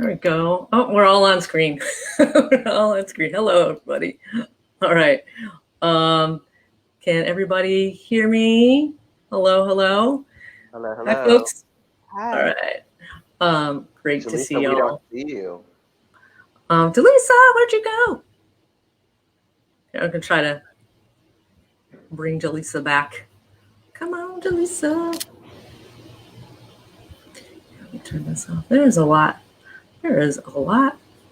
we go. Oh, we're all on screen. We're all on screen. Hello, everybody. All right. Can everybody hear me? Hello, hello. Hello, Hi, hello. folks. Hi. All right. Great to see Jaleesa, we don't y'all. see you. Delisa, where'd you go? I'm gonna try to bring Delisa back. Come on, Delisa. Let me turn this off. There is a lot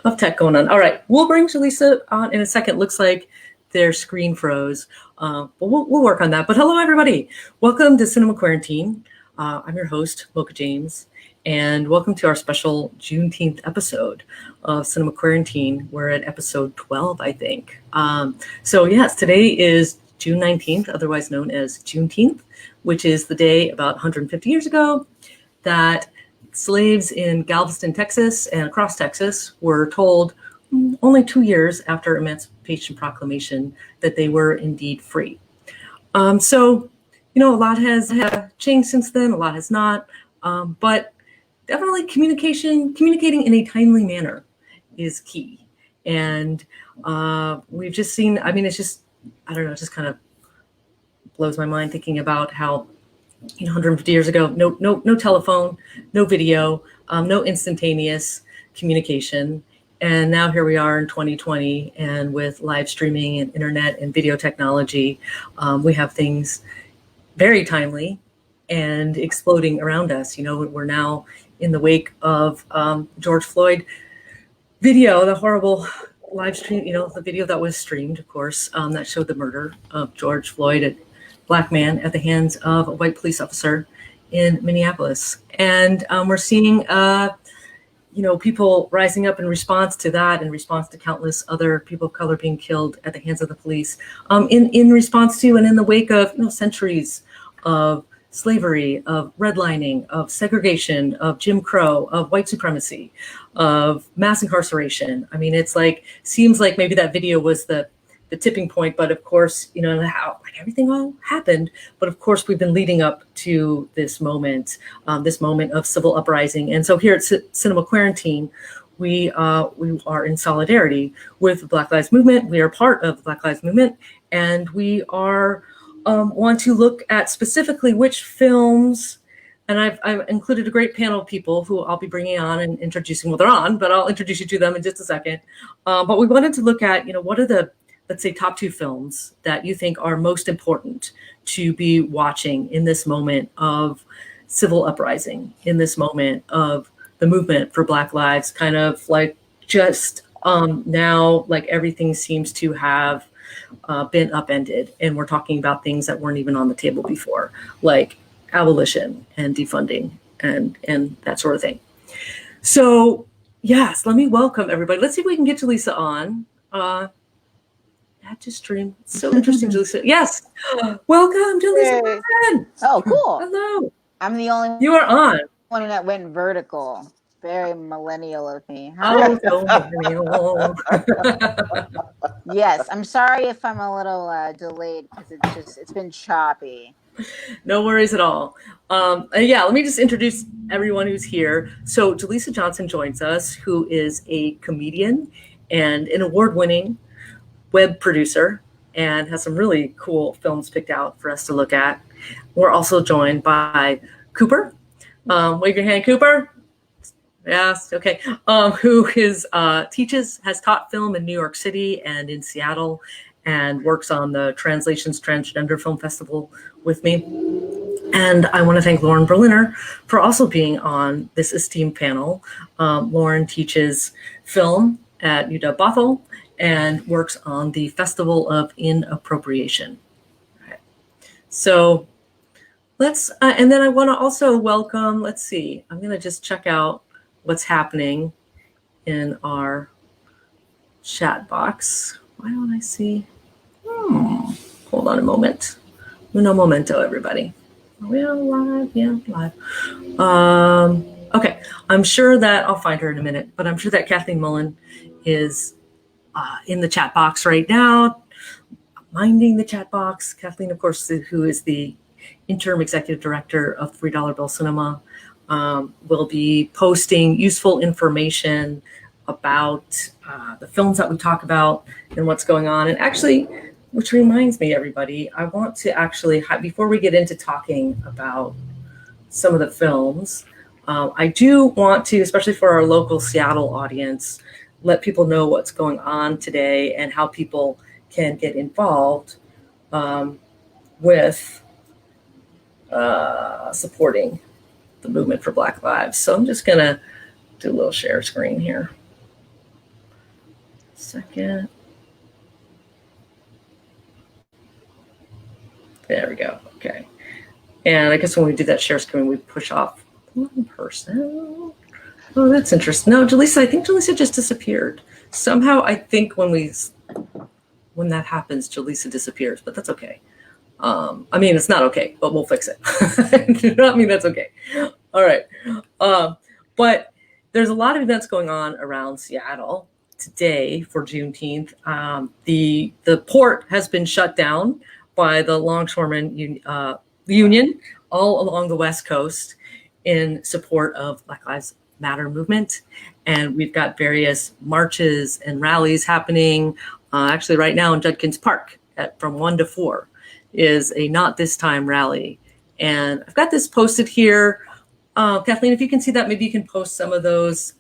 of tech going on. All right, we'll bring Jaleesa on in a second. Looks like their screen froze, but we'll work on that. But hello, everybody. Welcome to Cinema Queerantine. I'm your host, Mocha James, and welcome to our special Juneteenth episode of Cinema Queerantine. We're at episode 12, I think. So yes, today is June 19th, otherwise known as Juneteenth, which is the day about 150 years ago that slaves in Galveston, Texas, and across Texas were told only 2 years after Emancipation Proclamation that they were indeed free. So, a lot has changed since then, a lot has not, but definitely communicating in a timely manner is key. And we've just seen, it's just, I don't know, it just kind of blows my mind thinking about how 150 years ago, no telephone, no video, no instantaneous communication. And now here we are in 2020, and with live streaming and internet and video technology, we have things very timely and exploding around us. We're now in the wake of George Floyd video, the horrible live stream, the video that was streamed, of course, that showed the murder of George Floyd, a Black man, at the hands of a white police officer in Minneapolis. And we're seeing, people rising up in response to that, in response to countless other people of color being killed at the hands of the police, in response to and in the wake of centuries of slavery, of redlining, of segregation, of Jim Crow, of white supremacy, of mass incarceration. Seems like maybe that video was the tipping point, but of course, how everything all happened. But of course, we've been leading up to this moment of civil uprising. And so here at Cinema Queerantine, we are in solidarity with the Black Lives Movement. We are part of the Black Lives Movement, and we are want to look at specifically which films. And I've included a great panel of people who I'll be bringing on and introducing. Well, they're on, but I'll introduce you to them in just a second. But we wanted to look at, what are the, let's say, top 2 films that you think are most important to be watching in this moment of civil uprising, in this moment of the movement for Black lives, kind of like just now, like everything seems to have been upended. And we're talking about things that weren't even on the table before, like abolition and defunding and that sort of thing. So yes, let me welcome everybody. Let's see if we can get Jaleesa on. To stream. It's so interesting, Jaleesa. Yes. Welcome, Jaleesa. Hey. Oh, cool. Hello. I'm the only You are on. one that went vertical. Very millennial of me. Oh, so millennial. Yes. I'm sorry if I'm a little delayed because it's been choppy. No worries at all. Let me just introduce everyone who's here. So Jaleesa Johnson joins us, who is a comedian and an award-winning web producer and has some really cool films picked out for us to look at. We're also joined by Cooper. Wave your hand, Cooper. Yes, okay. Who has taught film in New York City and in Seattle, and works on the Translations Transgender Film Festival with me. And I want to thank Lauren Berliner for also being on this esteemed panel. Lauren teaches film at UW Bothell and works on the Festival of Inappropriation. Okay. So let's, and then I want to also welcome, let's see, I'm going to just check out what's happening in our chat box. Why don't I see? Hold on a moment. Uno momento, everybody. Are we on live? Yeah, live. Okay, I'm sure that I'll find her in a minute, but I'm sure that Kathleen Mullen is in the chat box right now, minding the chat box. Kathleen, of course, who is the interim executive director of $3 Bill Cinema, We'll be posting useful information about the films that we talk about and what's going on. And actually, which reminds me, everybody, I want to actually, before we get into talking about some of the films, I do want to, especially for our local Seattle audience, let people know what's going on today and how people can get involved with supporting the movement for Black Lives. So I'm just going to do a little share screen here. Second. There we go. Okay. And I guess when we do that share screen, we push off one person. Oh, that's interesting. No, Jaleesa, I think Jaleesa just disappeared. Somehow I think when that happens, Jaleesa disappears, but that's okay. I mean, it's not okay, but we'll fix it. I mean, that's okay. All right. But there's a lot of events going on around Seattle today for Juneteenth. The port has been shut down by the Longshoremen Union all along the West Coast in support of Black Lives Matter movement. And we've got various marches and rallies happening. Actually, right now in Judkins Park from 1 to 4 is a Not This Time rally. And I've got this posted here. Kathleen, if you can see that, maybe you can post some of those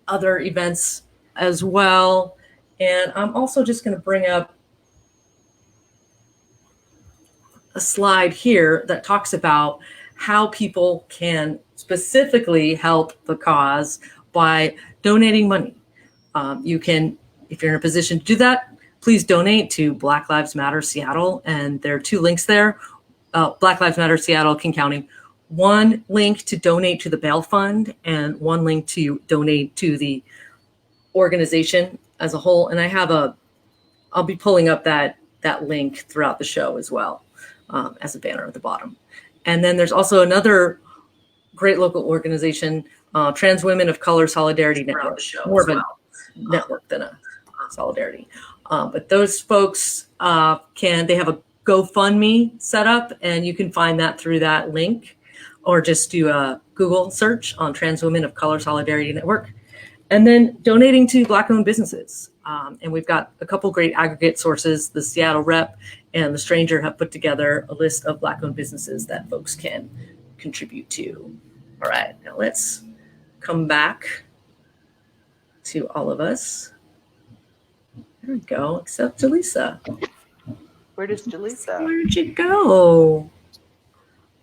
other events as well. And I'm also just going to bring up a slide here that talks about how people can specifically help the cause by donating money. You can, if you're in a position to do that, please donate to Black Lives Matter Seattle. And there are 2 links there. Black Lives Matter Seattle, King County. One link to donate to the bail fund and one link to donate to the organization as a whole. And I'll be pulling up that link throughout the show as well as a banner at the bottom. And then there's also another great local organization, Trans Women of Color Solidarity Network, more of a network than a solidarity. But those folks they have a GoFundMe set up, and you can find that through that link, or just do a Google search on Trans Women of Color Solidarity Network. And then donating to Black-owned businesses. And we've got a couple great aggregate sources. The Seattle Rep and The Stranger have put together a list of Black-owned businesses that folks can contribute to. All right, now let's come back to all of us. There we go, except Jaleesa. Where does Jaleesa? Where'd you go?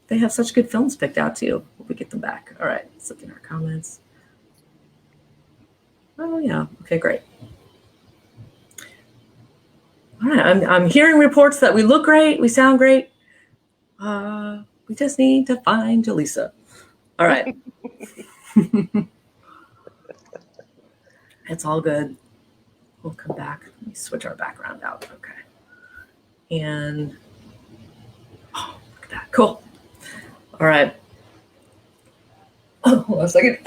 They have such good films picked out too. Hope we get them back. All right, let's look in our comments. Oh yeah, okay, great. All right, I'm hearing reports that we look great, we sound great. We just need to find Jaleesa. All right. It's all good. We'll come back. Let me switch our background out. Okay. And oh, look at that. Cool. All right. Oh, hold on a second.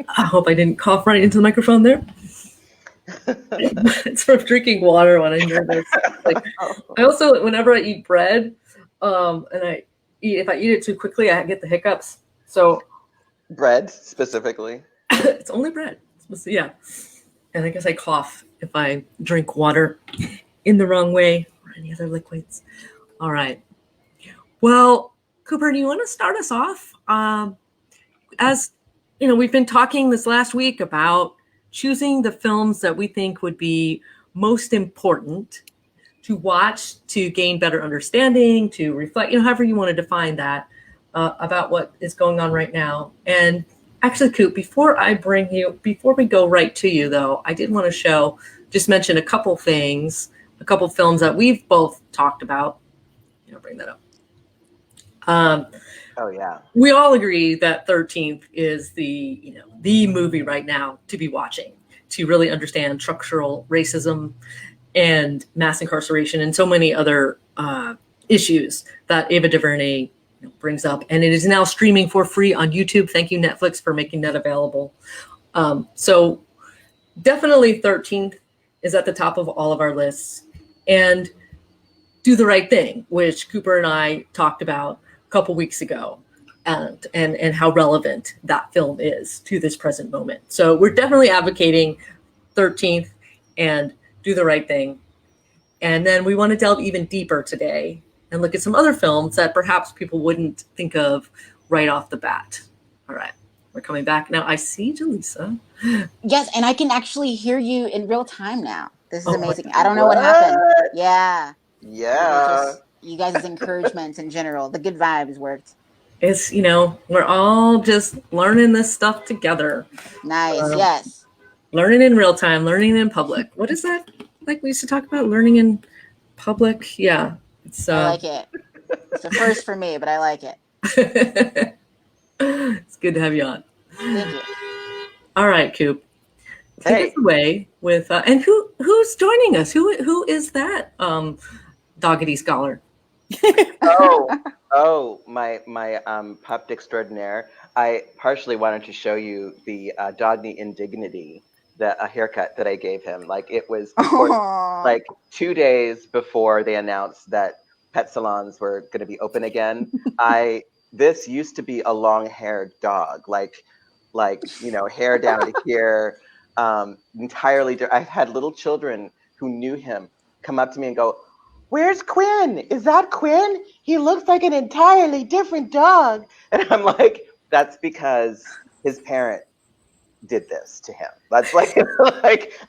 I hope I didn't cough right into the microphone there. It's from drinking water when I'm nervous. Like, I also, whenever I eat bread, if I eat it too quickly, I get the hiccups. So bread specifically. It's only bread. Yeah. And I guess I cough if I drink water in the wrong way or any other liquids. All right. Well, Cooper, do you want to start us off? As you know, we've been talking this last week about choosing the films that we think would be most important to watch to gain better understanding, to reflect, however you want to define that, about what is going on right now. And actually, Coop, before we go right to you, though, I did want to just mention a couple films that we've both talked about. Bring that up. Oh yeah. We all agree that 13th is the movie right now to be watching to really understand structural racism and mass incarceration and so many other issues that Ava DuVernay brings up. And it is now streaming for free on YouTube. Thank you, Netflix, for making that available. So definitely 13th is at the top of all of our lists. And Do the Right Thing, which Cooper and I talked about, couple weeks ago, and how relevant that film is to this present moment. So we're definitely advocating 13th and Do the Right Thing. And then we want to delve even deeper today and look at some other films that perhaps people wouldn't think of right off the bat. All right, we're coming back now. I see Jaleesa. Yes, and I can actually hear you in real time now. This is Oh, amazing. I don't know what happened. Yeah. Yeah. You guys' encouragement in general. The good vibes worked. It's, we're all just learning this stuff together. Nice. Yes. Learning in real time, learning in public. What is that? Like we used to talk about learning in public? Yeah. I like it. It's a first for me, but I like it. It's good to have you on. Thank you. All right, Coop. Take us away with and who's joining us? Who is that doggedy scholar? My pup extraordinaire. I partially wanted to show you the Dogny indignity, a haircut that I gave him. Like it was like 2 days before they announced that pet salons were going to be open again. This used to be a long-haired dog, like hair down to here, entirely. I've had little children who knew him come up to me and go, "Where's Quinn? Is that Quinn? He looks like an entirely different dog." And I'm like, that's because his parent did this to him. That's like,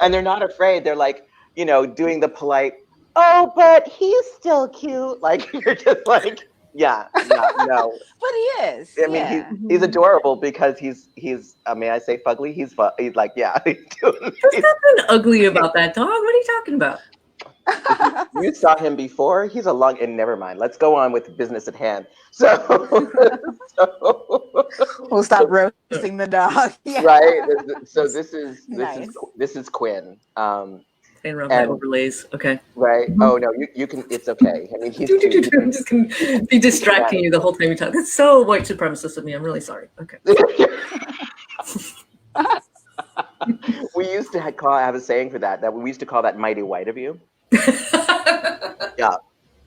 and they're not afraid. They're like, doing the polite, "Oh, but he's still cute." Like, you're just like, no. But he is. I mean, he's adorable because he's. May I say fugly? He's like, yeah. He's There's nothing ugly about that dog. What are you talking about? You saw him before. He's and never mind. Let's go on with the business at hand. So we'll stop roasting the dog. Yeah. Right. So this is Quinn. Playing around with overlays. Okay. Right. Oh no, you can. It's okay. I mean, I'm just gonna be distracting you the whole time you talk. That's so white supremacist of me. I'm really sorry. Okay. We used to have a saying for that we used to call that mighty white of you.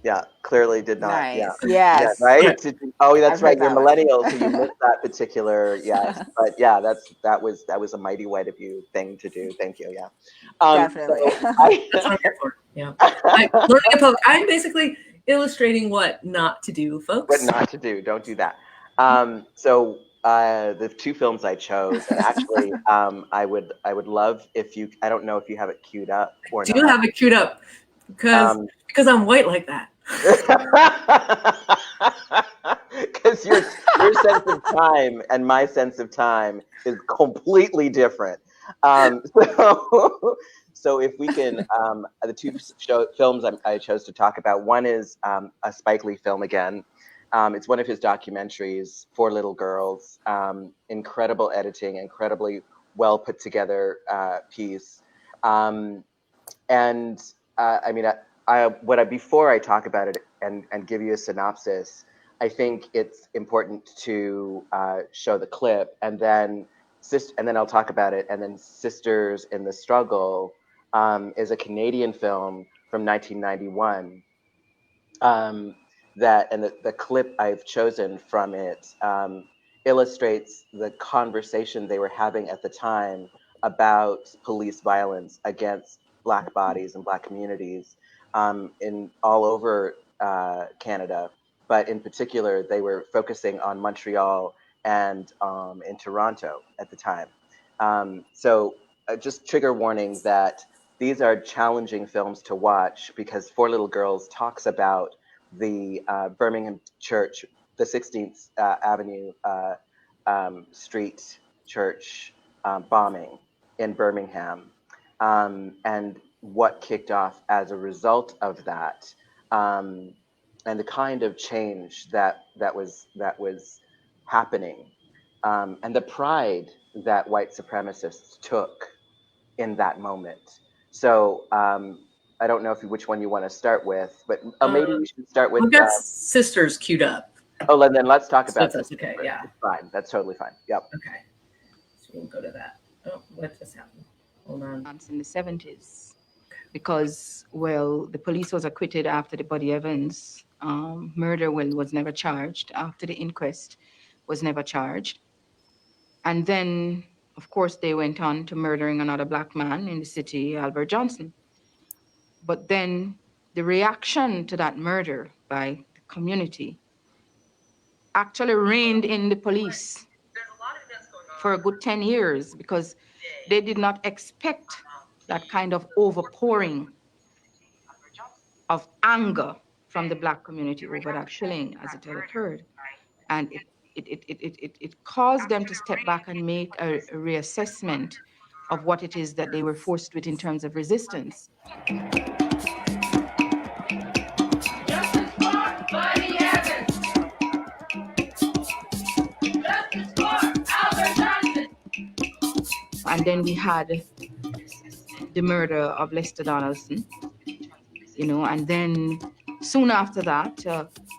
Yeah. Clearly did not. Nice. Yeah. Yes. Yeah, right. Oh, that's right. You're that millennials, so you missed that particular. Yes. But yeah, that was a mighty white of you thing to do. Thank you. Yeah. Definitely. That's what I'm here for. Yeah. Learning in public. I'm basically illustrating what not to do, folks. What not to do. Don't do that. So the two films I chose, and actually, I would love if you. I don't know if you have it queued up or not. Do you have it queued up? Because I'm white like that. Because your sense of time and my sense of time is completely different. So if we can, the two films I chose to talk about. One is a Spike Lee film again. It's one of his documentaries, Four Little Girls. Incredible editing, incredibly well put together piece. Before I talk about it and give you a synopsis, I think it's important to show the clip, and then I'll talk about it. And then Sisters in the Struggle is a Canadian film from 1991. The clip I've chosen from it illustrates the conversation they were having at the time about police violence against Black bodies and Black communities in all over Canada, but in particular, they were focusing on Montreal and in Toronto at the time. So just trigger warning that these are challenging films to watch, because Four Little Girls talks about the Birmingham Church, the 16th Avenue Street Church bombing in Birmingham, and what kicked off as a result of that, and the kind of change that was happening, and the pride that white supremacists took in that moment. So I don't know which one you want to start with, but maybe we should start with. We've got Sisters queued up. Oh, and then let's talk about That's okay. Yeah, it's fine. That's totally fine. Yep. Okay, so we'll go to that. Oh, what just happened? Hold on. In the 70s, because the police was acquitted after the Buddy Evans Murder was never charged. After the inquest, was never charged. And then, of course, they went on to murdering another black man in the city, Albert Johnson. But then the reaction to that murder by the community actually reined in the police for a good 10 years because they did not expect that kind of overpouring of anger from the black community over that killing as it had occurred. And it caused them to step back and make a reassessment of what it is that they were forced with in terms of resistance. And then we had the murder of Lester Donaldson, and then soon after that,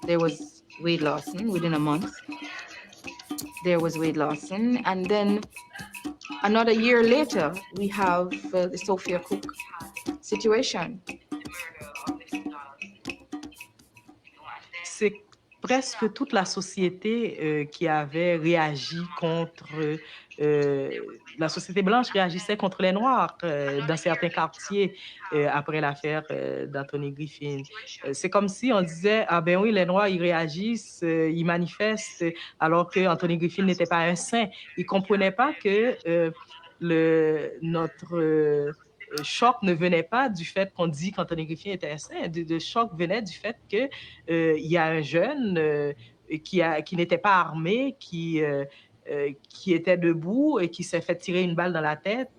there was Wade Lawson within a month. There was Wade Lawson. And then another year later, we have the Sophia Cook situation. C'est presque toute la société qui avait réagi contre... la société blanche réagissait contre les Noirs dans certains quartiers après l'affaire d'Anthony Griffin. C'est comme si on disait, ah ben oui, les Noirs, ils réagissent, ils manifestent, alors que Anthony Griffin n'était pas un saint. Ils ne comprenaient pas que notre choc ne venait pas du fait qu'on dit qu'Anthony Griffin était un saint. Le choc venait du fait que il y a un jeune qui n'était pas armé, qui était debout et qui s'est fait tirer une balle dans la tête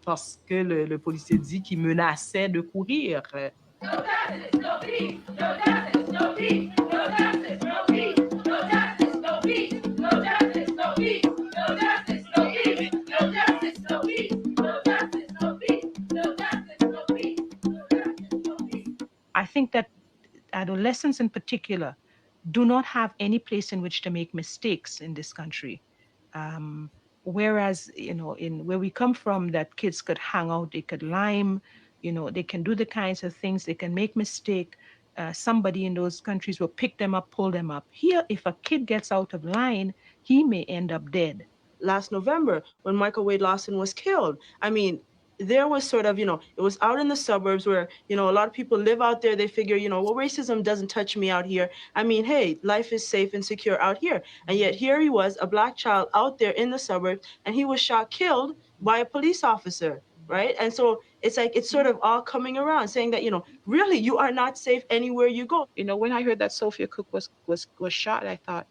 parce que le policier dit qu'il menaçait de courir. No justice, no peace. No justice, no peace. No justice, no peace. No justice, no peace. No justice, no peace. No justice, no peace. No justice, no peace. No justice, no peace. No justice, no peace. No justice, no peace. I think that adolescents in particular do not have any place in which to make mistakes in this country. Whereas, in where we come from, that kids could hang out, they could lime, they can do the kinds of things, they can make mistake. Somebody in those countries will pick them up, pull them up. Here, if a kid gets out of line, he may end up dead. Last November, when Michael Wade Lawson was killed, I mean, there was sort of, it was out in the suburbs where, a lot of people live out there. They figure, well, racism doesn't touch me out here. I mean, hey, life is safe and secure out here. And yet here he was, a black child out there in the suburbs, and he was shot, killed by a police officer, right? And so it's like, it's sort of all coming around saying that, really, you are not safe anywhere you go. When I heard that Sophia Cook was shot, I thought,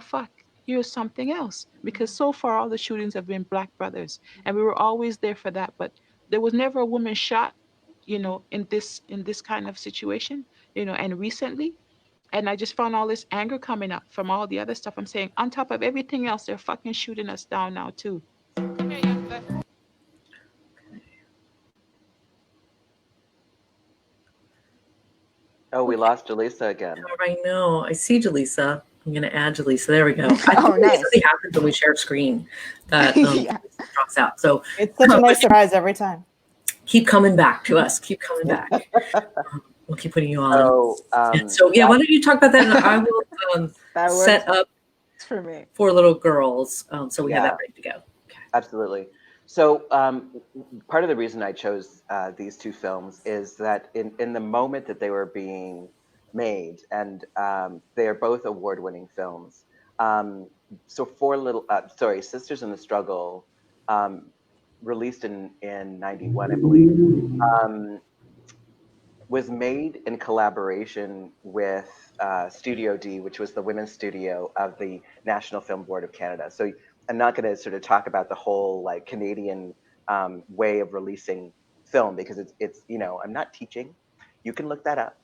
fuck, here's something else. Because so far, all the shootings have been black brothers. And we were always there for that. But there was never a woman shot, in this kind of situation, and recently. And I just found all this anger coming up from all the other stuff. I'm saying, on top of everything else, they're fucking shooting us down now, too. Come here, young guy. Oh, we lost Jaleesa again. I know. I see Jaleesa. I'm going to add Jaleesa. There we go. Nice. Something happens when we share screen that Yeah. drops out. So it's such a nice surprise every time. Keep coming back to us. Keep coming back. We'll keep putting you on. So, yeah, why don't you talk about that? And I will set up for me for little girls, so we have that ready to go. Okay. Absolutely. So part of the reason I chose these two films is that in the moment that they were being made, and they are both award-winning films. So Sisters in the Struggle, released in 91, I believe, was made in collaboration with Studio D, which was the women's studio of the National Film Board of Canada. So I'm not going to sort of talk about the whole Canadian way of releasing film, because it's I'm not teaching. You can look that up.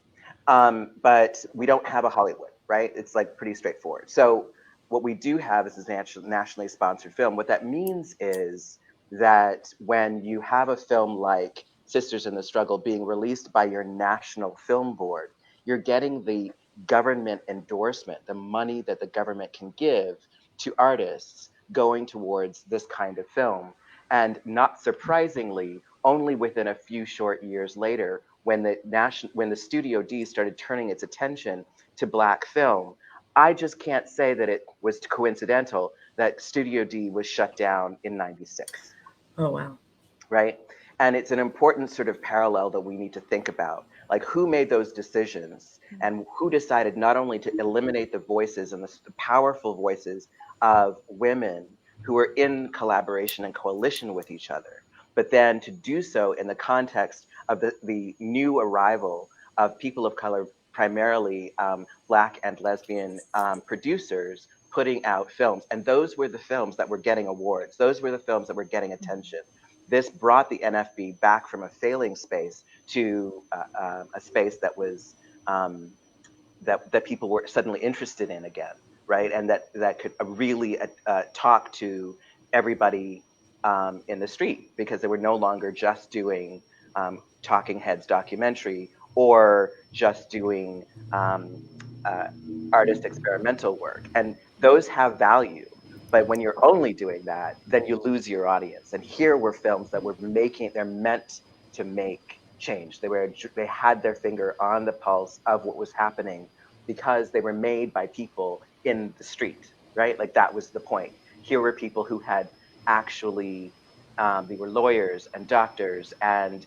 But we don't have a Hollywood, right? It's pretty straightforward. So what we do have is this nationally sponsored film. What that means is that when you have a film like Sisters in the Struggle being released by your national film board, you're getting the government endorsement, the money that the government can give to artists going towards this kind of film. And not surprisingly, only within a few short years later, when the Studio D started turning its attention to Black film. I just can't say that it was coincidental that Studio D was shut down in '96. Oh, wow. Right? And it's an important sort of parallel that we need to think about. Like, who made those decisions and who decided not only to eliminate the voices and the powerful voices of women who were in collaboration and coalition with each other, but then to do so in the context of the new arrival of people of color, primarily Black and lesbian producers, putting out films. And those were the films that were getting awards. Those were the films that were getting attention. This brought the NFB back from a failing space to a space that was that people were suddenly interested in again, right? And that could really talk to everybody in the street, because they were no longer just doing talking heads documentary or just doing artist experimental work. And those have value. But when you're only doing that, then you lose your audience. And here were films that were they're meant to make change. They had their finger on the pulse of what was happening because they were made by people in the street, right? Like, that was the point. Here were people who had actually, they were lawyers and doctors and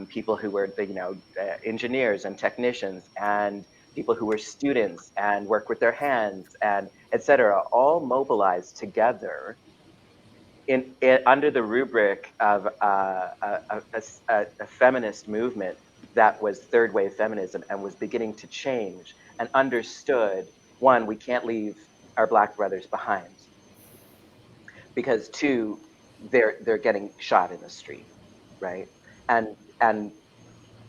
people who were, engineers and technicians and people who were students and work with their hands and et cetera, all mobilized together in under the rubric of a feminist movement that was third wave feminism and was beginning to change, and understood, one, we can't leave our Black brothers behind, because two, they're getting shot in the street, right? And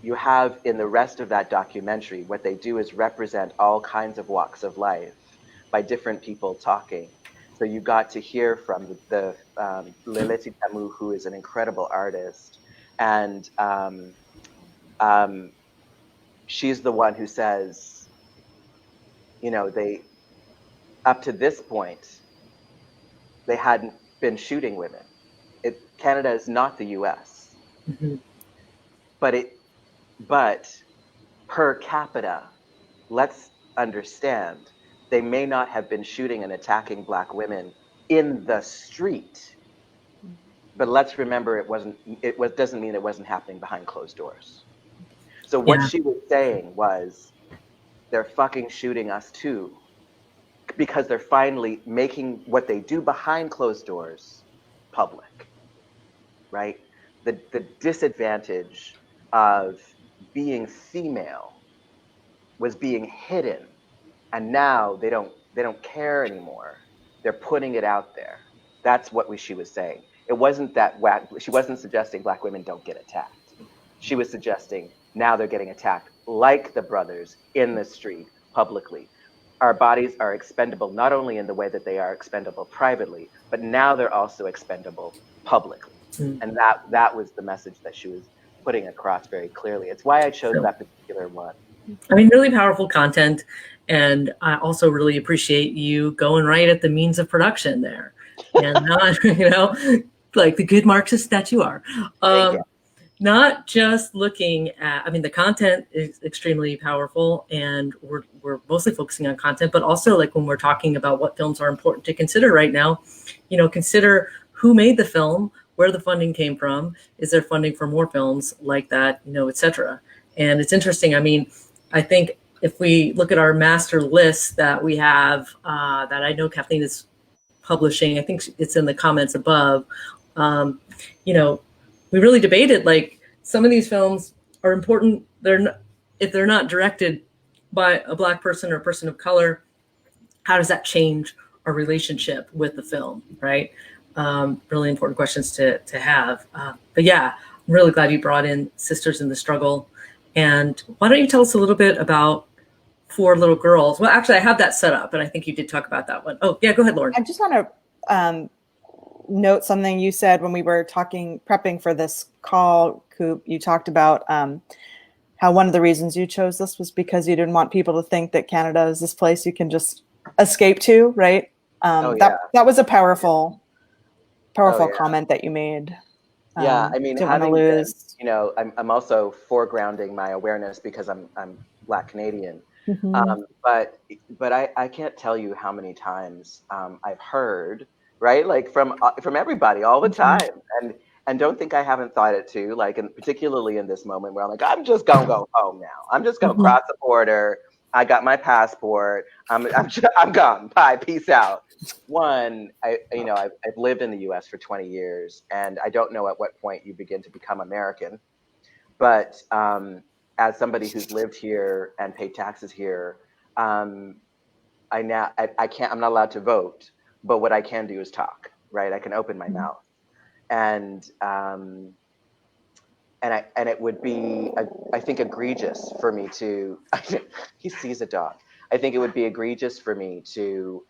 you have in the rest of that documentary, what they do is represent all kinds of walks of life by different people talking. So you got to hear from the Leleti Tamu, who is an incredible artist. And she's the one who says, they, up to this point, they hadn't been shooting women. Canada is not the US. Mm-hmm. But per capita, let's understand, they may not have been shooting and attacking Black women in the street, but let's remember it doesn't mean it wasn't happening behind closed doors. So what she was saying was, they're fucking shooting us too, because they're finally making what they do behind closed doors public, right? The disadvantage of being female was being hidden, and now they don't care anymore. They're putting it out there. That's what she was saying. It wasn't that she wasn't suggesting Black women don't get attacked. She was suggesting now they're getting attacked like the brothers in the street publicly. Our bodies are expendable not only in the way that they are expendable privately, but now they're also expendable publicly. Mm. And that was the message that she was putting across very clearly. It's why I chose that particular one. I mean, really powerful content. And I also really appreciate you going right at the means of production there. And not, like the good Marxist that you are. Not just looking at, the content is extremely powerful, and we're mostly focusing on content, but also like when we're talking about what films are important to consider right now, consider who made the film, where the funding came from, is there funding for more films like that, et cetera. And it's interesting. I think if we look at our master list that we have, that I know Kathleen is publishing, I think it's in the comments above, we really debated, like, some of these films are important. If they're not directed by a Black person or a person of color, how does that change our relationship with the film, right? Really important questions to have. But yeah, I'm really glad you brought in Sisters in the Struggle. And why don't you tell us a little bit about Four Little Girls? Well, actually, I have that set up, and I think you did talk about that one. Oh, yeah, go ahead, Lauren. I just want to note something you said when we were prepping for this call, Coop. You talked about how one of the reasons you chose this was because you didn't want people to think that Canada is this place you can just escape to, right? That was a powerful comment that you made. Yeah, I mean, Don't want to having been, lose. I'm also foregrounding my awareness because I'm Black Canadian. Mhm. But I can't tell you how many times I've heard, right, like from everybody all the Mhm. time, and don't think I haven't thought it too, like, and particularly in this moment where I'm like, I'm just gonna go home now. I'm just gonna Mhm. cross the border. I got my passport. I'm gone. Bye. Peace out. One, I've lived in the U.S. for 20 years, and I don't know at what point you begin to become American. But as somebody who's lived here and paid taxes here, um, I can't. I'm not allowed to vote, but what I can do is talk. Right? I can open my mouth, and and it would be, I think, egregious for me to. He sees a dog. I think it would be egregious for me to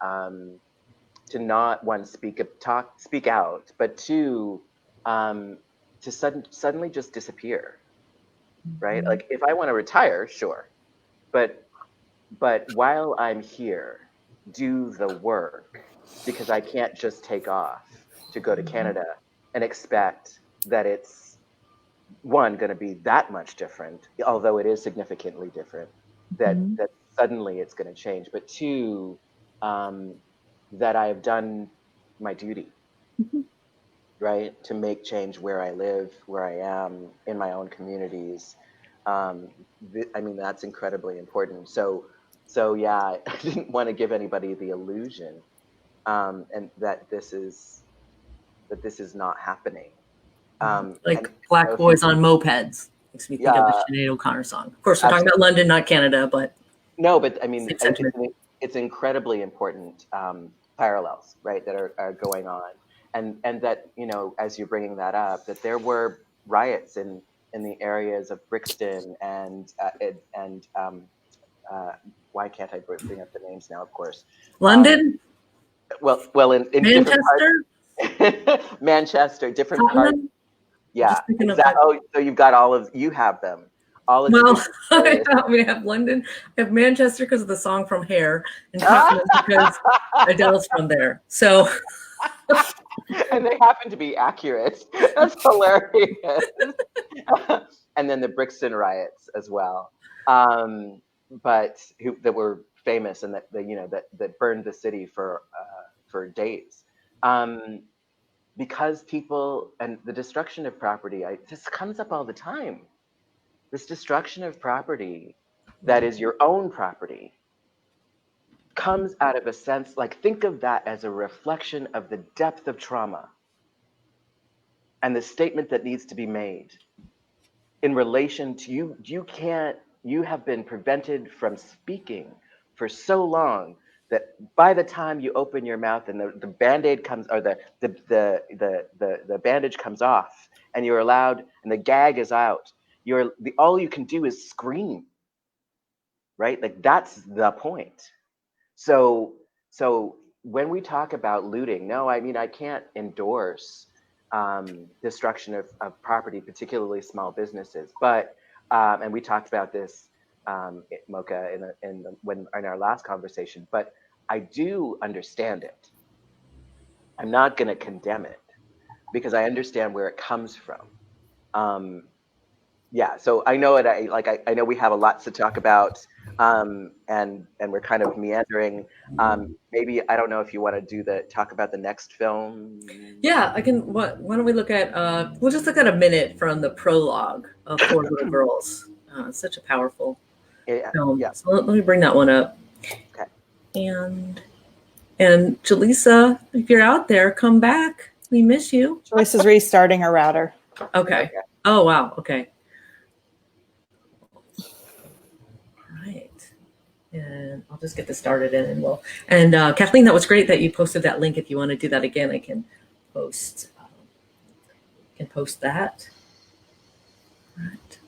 not, one, speak out, but two, um, to suddenly just disappear, right? Mhm. Like if I want to retire, sure, but while I'm here, do the work, because I can't just take off to go to Canada and expect that it's, one, going to be that much different, although it is significantly different, that Mhm. suddenly it's going to change, but two, um, that I have done my duty, Mhm. right, to make change where I live, where I am, in my own communities. Um, I mean, that's incredibly important. So yeah, I didn't want to give anybody the illusion, and that this is not happening. And Like Black if you, Boys on Mopeds. Makes me think of the yeah, Sinead O'Connor song. Of course, we're talking about absolutely. London, not Canada, but No, but I mean, same sentiment. it's incredibly important, parallels, right, that are going on, and that, as you're bringing that up, that there were riots in the areas of Brixton and uh, why can't I bring up the names now? Of course, um, London, well, in different Manchester, parts, Manchester, different parts. Tottenham. I'm Yeah, just thinking of exactly. like, Oh, so you have them, all of the well, different areas. we have London, we have Manchester because of the song from Hair, and Tottenham because Adele's from there. So And they happen to be accurate. That's hilarious. And then the Brixton riots as well, but that were famous, and that burned the city for days, um, because people, and the destruction of property. This comes up all the time. This destruction of property that is your own property comes out of a sense, like, think of that as a reflection of the depth of trauma and the statement that needs to be made in relation to you. You have been prevented from speaking for so long that by the time you open your mouth and the band-aid comes, or the bandage comes off, and you're allowed, and the gag is out, all you can do is scream, right? Like, that's the point. So when we talk about looting, no, I mean, I can't endorse destruction of property, particularly small businesses. But and we talked about this, Mocha, in our last conversation. But I do understand it. I'm not going to condemn it because I understand where it comes from. Um, yeah, so I know it. I know we have a lot to talk about, and we're kind of meandering. Maybe, I don't know if you want to talk about the next film. yeah, I can. Why don't we look at? We'll just look at a minute from the prologue of Four Little Girls. It's such a powerful Yeah, film. yeah. So let me bring that one up. Okay. And Jaleesa, if you're out there, come back. We miss you. Jaleesa's restarting her router. Okay. Oh wow. Okay. Right. And I'll just get this started in, and Kathleen, that was great that you posted that link. If you want to do that again, I can post. That. Right.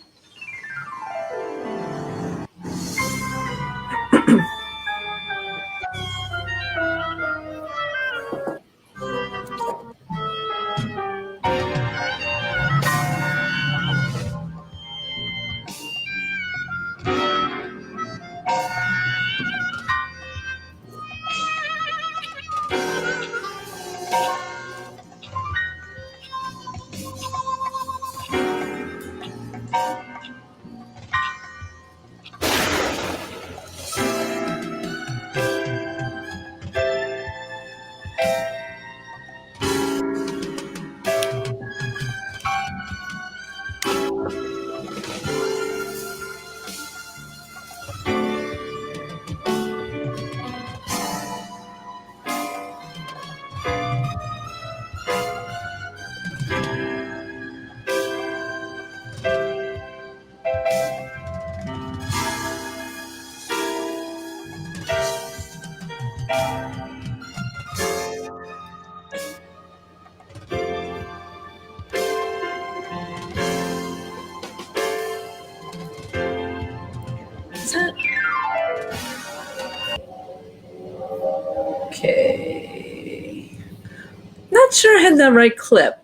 not sure I had the right clip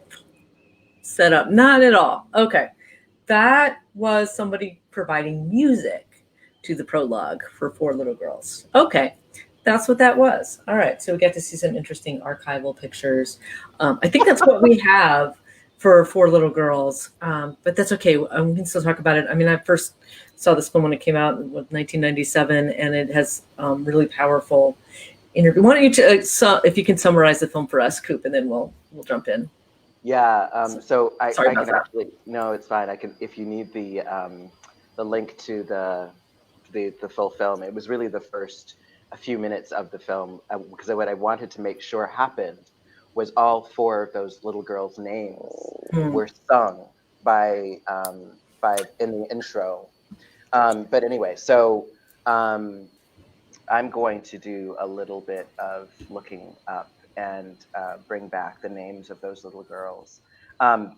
set up. Not at all. Okay. That was somebody providing music to the prologue for Four Little Girls. Okay. That's what that was. All right. So we get to see some interesting archival pictures. I think that's what we have for Four Little Girls. But that's okay. We can still talk about it. I mean, I first saw this film when it came out in 1997, and it has really powerful interview. Why don't you, if you can summarize the film for us, Coop, and then we'll jump in. Yeah. So I Sorry about can that. actually. No, it's fine. I can, if you need the link to the full film. It was really the first a few minutes of the film, because what I wanted to make sure happened was all four of those little girls' names were sung by in the intro. But anyway, so I'm going to do a little bit of looking up and bring back the names of those little girls. Or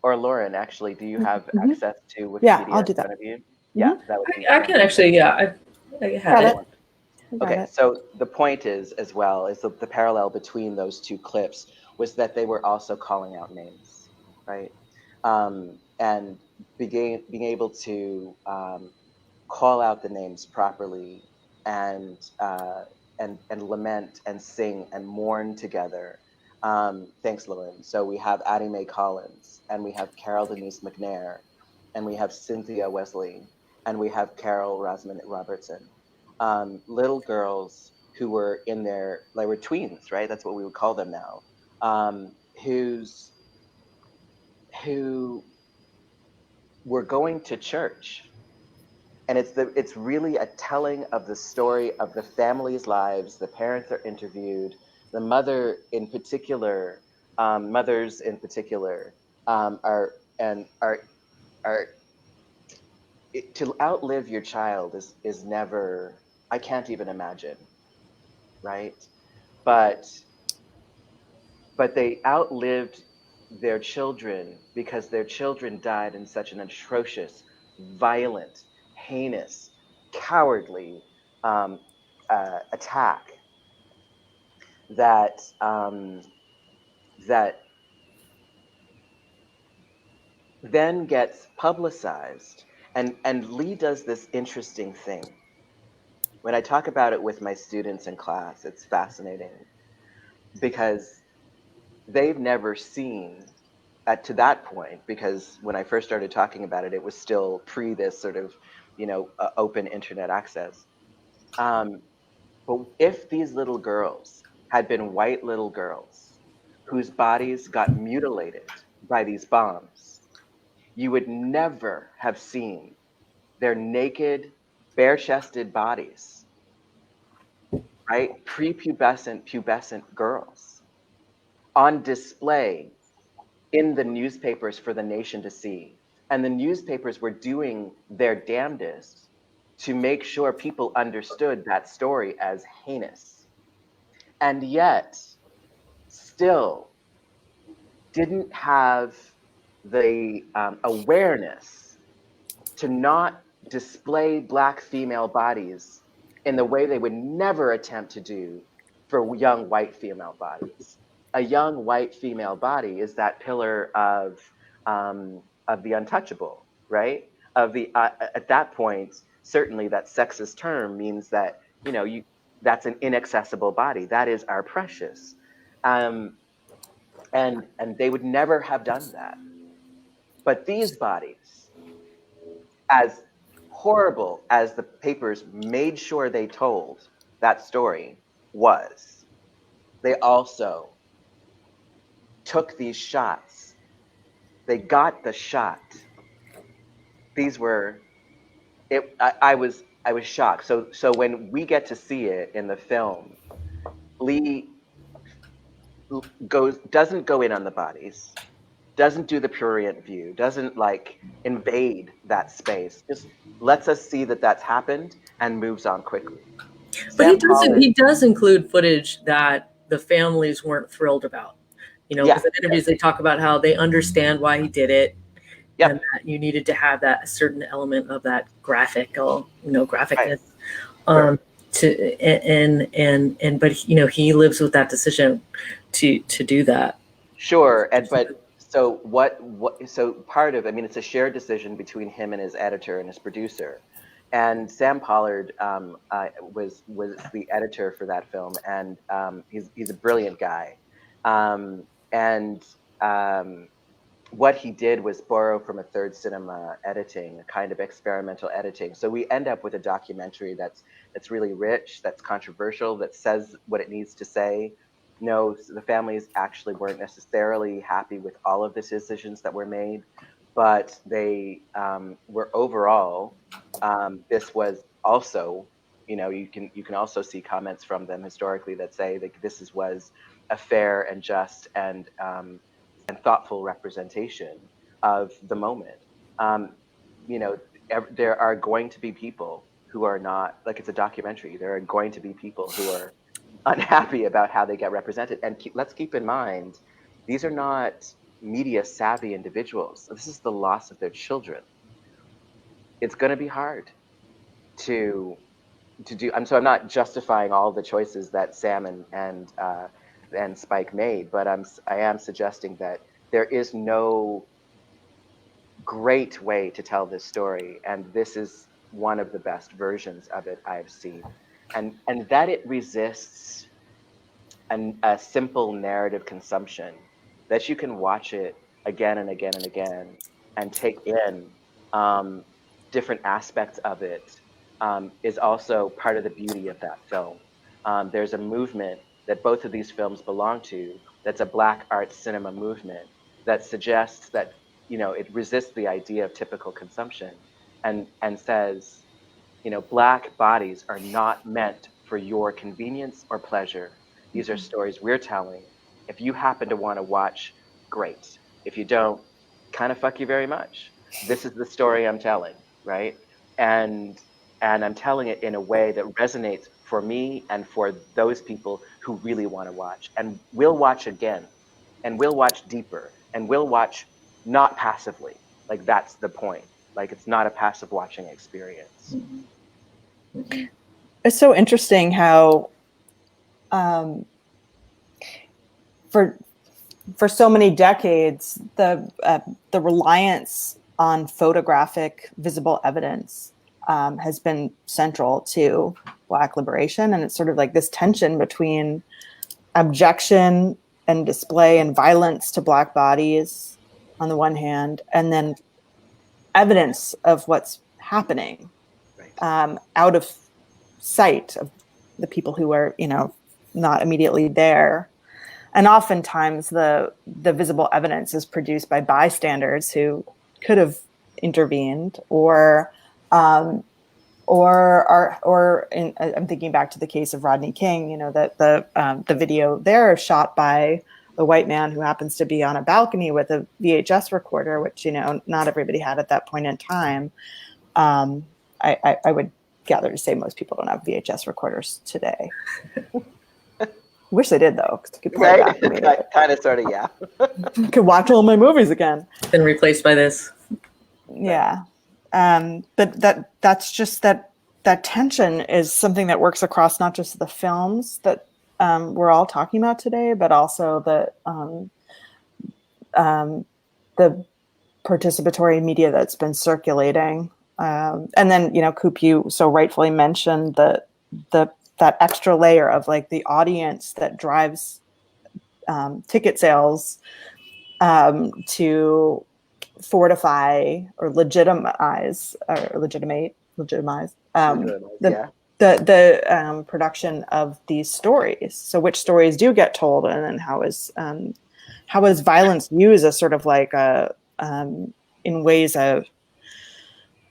Lauren, actually, do you have access to Wikipedia? Yeah, I'll do that. In front of you? Yeah, that would be I can actually, yeah, I have it. Okay, so the point is, as well, is the parallel between those two clips was that they were also calling out names, right? And being able to call out the names properly and lament and sing and mourn together. Thanks, Lauren. So we have Addie Mae Collins, and we have Carol Denise McNair, and we have Cynthia Wesley, and we have Carol Robertson. Little girls who were in their, they were tweens, right? That's what we would call them now. Who were going to church. And it's really a telling of the story of the family's lives. The parents are interviewed. The mothers in particular, are to outlive your child is never, I can't even imagine, right? But they outlived their children because their children died in such an atrocious, violent, heinous, cowardly attack that then gets publicized. And Lee does this interesting thing. When I talk about it with my students in class, it's fascinating because they've never seen to that point, because when I first started talking about it, it was still pre this sort of, open internet access. But if these little girls had been white little girls whose bodies got mutilated by these bombs, you would never have seen their naked, bare-chested bodies, right? Prepubescent, pubescent girls on display in the newspapers for the nation to see. And the newspapers were doing their damnedest to make sure people understood that story as heinous. And yet, still didn't have the awareness to not display Black female bodies in the way they would never attempt to do for young white female bodies. A young white female body is that pillar of the untouchable, right? At that point, certainly that sexist term means that that's an inaccessible body. That is our precious, and they would never have done that. But these bodies, as horrible as the papers made sure they told that story was, they also took these shots. They got the shot. These were, I was shocked. So when we get to see it in the film, Lee doesn't go in on the bodies, doesn't do the prurient view, doesn't invade that space, just lets us see that that's happened and moves on quickly. But he does include footage that the families weren't thrilled about. Because in interviews they talk about how they understand why he did it, and that you needed to have that certain element of that graphicness. Sure. but he lives with that decision to do that. Sure, so part of, I mean, it's a shared decision between him and his editor and his producer, and Sam Pollard was the editor for that film, and he's a brilliant guy, and what he did was borrow from a third cinema editing, a kind of experimental editing. So we end up with a documentary that's really rich, that's controversial, that says what it needs to say. No, the families actually weren't necessarily happy with all of the decisions that were made, but they were overall. This was also, you can also see comments from them historically that say that was a fair and just and thoughtful representation of the moment. There are going to be people who are not, like, it's a documentary. There are going to be people who are unhappy about how they get represented. And let's keep in mind, these are not media savvy individuals. This is the loss of their children. It's going to be hard to do. I'm not justifying all the choices that Sam and Spike made, but I am suggesting that there is no great way to tell this story, and this is one of the best versions of it I've seen, and that it resists a simple narrative consumption, that you can watch it again and again and again and take in different aspects of it, is also part of the beauty of that film. There's a movement that both of these films belong to, that's a Black art cinema movement that suggests that, it resists the idea of typical consumption and says, Black bodies are not meant for your convenience or pleasure. These are stories we're telling. If you happen to want to watch, great. If you don't, kind of fuck you very much. This is the story I'm telling, right? And I'm telling it in a way that resonates for me and for those people who really want to watch. And we'll watch again, and we'll watch deeper, and we'll watch not passively. Like, that's the point. Like, it's not a passive watching experience. It's so interesting how for so many decades, the reliance on photographic visible evidence has been central to Black liberation. And it's sort of like this tension between objection and display and violence to Black bodies on the one hand, and then evidence of what's happening out of sight of the people who are, not immediately there. And oftentimes the visible evidence is produced by bystanders who could have intervened, or I'm thinking back to the case of Rodney King, that the video there shot by a white man who happens to be on a balcony with a VHS recorder, which, not everybody had at that point in time. I would gather to say most people don't have VHS recorders today. Wish they did, though. Right? Kind of, sort of, yeah. Could watch all my movies again. Been replaced by this. Yeah. But that's just that tension is something that works across not just the films that we're all talking about today, but also the participatory media that's been circulating. And then, Coop, you so rightfully mentioned that extra layer of, like, the audience that drives ticket sales to fortify or legitimize the production of these stories. So which stories do get told, and then how is violence used as sort of like in ways of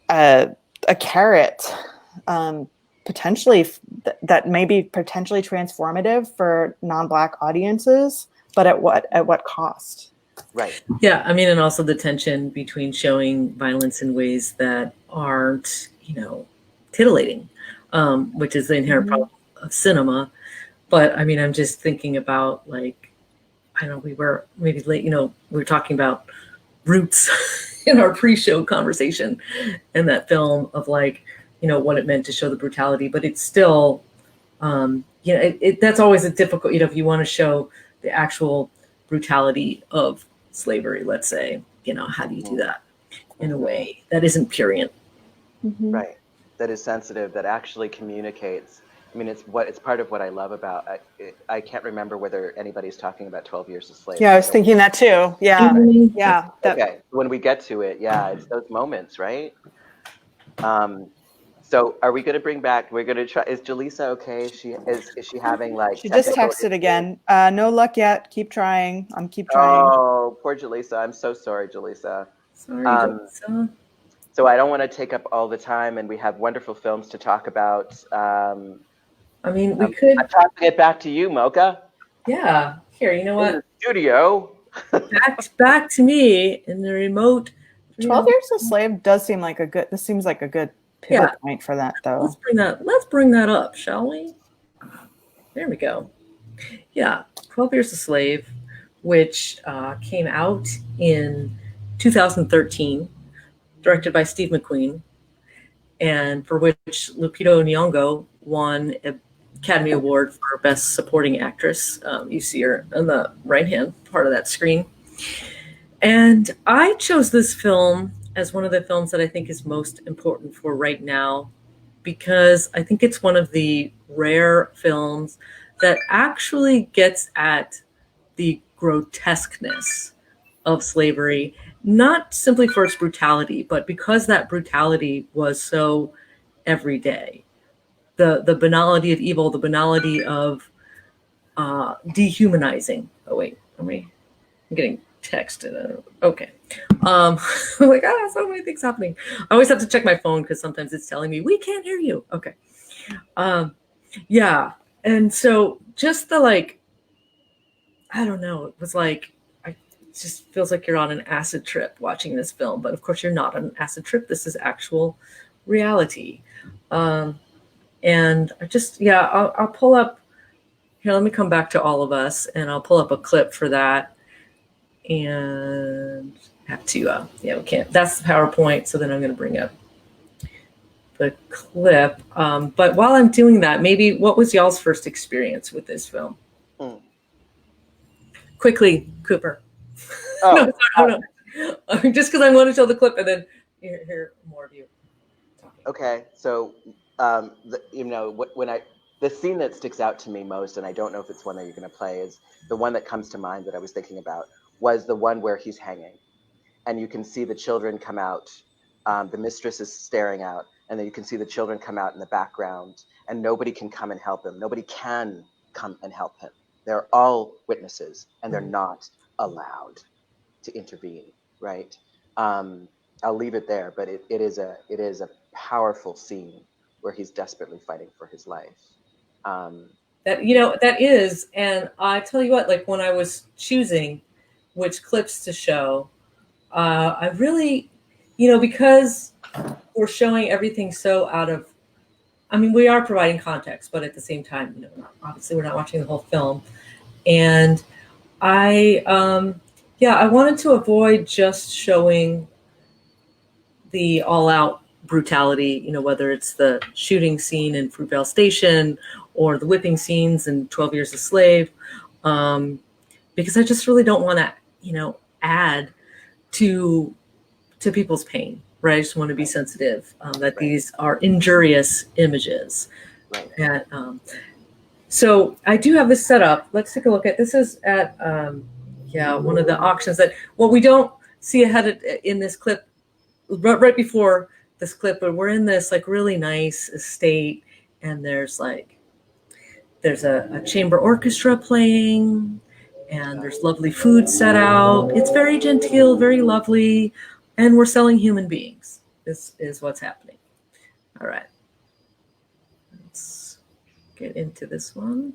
a carrot, potentially that may be potentially transformative for non-Black audiences, but at what cost? Right. Yeah, I mean, and also the tension between showing violence in ways that aren't, titillating, which is the inherent problem of cinema. But I mean, I'm just thinking about, like, I don't know, we were maybe late, we were talking about roots in our pre-show conversation, and that film of, like, what it meant to show the brutality, but it's still That's always a difficult, if you want to show the actual brutality of slavery, let's say, how do you do that in a way that isn't purient? Mm-hmm. Right. That is sensitive, that actually communicates. I mean, it's part of what I love about. I can't remember whether anybody's talking about 12 Years a Slave. Yeah, I was thinking that too. Yeah, yeah. Okay, when we get to it, it's those moments, right? So are we going to bring back? We're going to try. Is Jaleesa okay? Is she having like? She just texted again. No luck yet. Keep trying. Keep trying. Oh, poor Jaleesa. I'm so sorry, Jaleesa. Sorry, Jaleesa. So I don't want to take up all the time, and we have wonderful films to talk about. We could. I'm tossing it back to you, Mocha. Yeah. Here, you know what? In the studio. back to me in the remote. 12 Years a Slave does seem like a good. This seems like a good pivot point for that, though. Let's bring that up, shall we? There we go. Yeah, 12 Years a Slave, which came out in 2013, directed by Steve McQueen, and for which Lupita Nyong'o won an Academy Award for Best Supporting Actress. You see her on the right-hand part of that screen. And I chose this film as one of the films that I think is most important for right now, because I think it's one of the rare films that actually gets at the grotesqueness of slavery, not simply for its brutality, but because that brutality was so everyday. The banality of evil, the banality of dehumanizing. Oh wait, I'm getting texted. Okay. I'm like, so many things happening. I always have to check my phone because sometimes it's telling me we can't hear you. Okay. Yeah. And so just the I don't know, it was like, it just feels like you're on an acid trip watching this film, but of course you're not on an acid trip. This is actual reality. And I just, I'll pull up here. Let me come back to All of Us, and I'll pull up a clip for that. And have to, we can't, that's the PowerPoint. So then I'm going to bring up the clip. But while I'm doing that, maybe what was y'all's first experience with this film? Quickly, Cooper. Oh, no. Just because I want to show the clip and then hear more of you talking. Okay, so the scene that sticks out to me most, and I don't know if it's one that you're going to play, is the one that comes to mind that I was thinking about, was the one where he's hanging, and you can see the children come out. The mistress is staring out, and then you can see the children come out in the background, and nobody can come and help him. Nobody can come and help him. They're all witnesses, and they're not allowed to intervene, right? I'll leave it there, but it is a powerful scene where he's desperately fighting for his life. That is, and I tell you what, like when I was choosing which clips to show, I really, because we're showing everything so we are providing context, but at the same time, obviously we're not watching the whole film. And I wanted to avoid just showing the all-out brutality, whether it's the shooting scene in Fruitvale Station or the whipping scenes in 12 Years a Slave, because I just really don't want to, add to people's pain, right? I just want to be sensitive that these are injurious images. Right. And so I do have this set up. Let's take a look at this. Is at one of the auctions that we don't see ahead in this clip, right before this clip, but we're in this really nice estate, and there's a chamber orchestra playing, and there's lovely food set out. It's very genteel, very lovely, and we're selling human beings. This is what's happening. All right. Let's get into this one.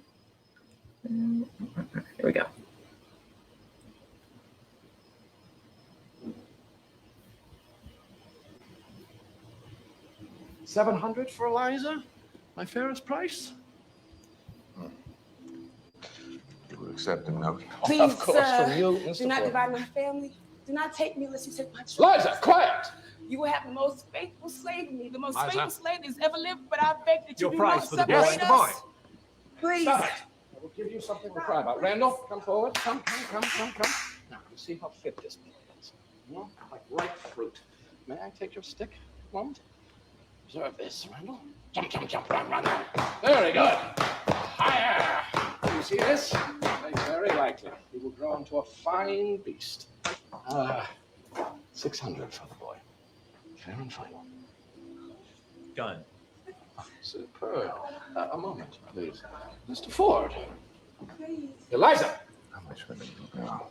Here we go. $700 for Eliza? My fairest price? You will accept the note. Please, Of course, sir, from you, Mr. do not Ford. divide my family. Do not take me unless you take my children. Eliza, quiet! You will have the most faithful slave in me, the most Liza. faithful slave that's ever lived, but I beg that you Your do price not for the boy. separate Yes, the boy. us. please. Stop it. I will give you something to cry about. Randall, come forward. Come. Now, you see how fit this boy is. Like ripe fruit. May I take your stick a moment? Observe this, Randall. Jump, run. Very good. Higher. You see this? Very likely. He will grow into a fine beast. 600 for the boy. Fair and final. Done. Superb. A moment, please. Mr. Ford. Please. Eliza. How much will it be now?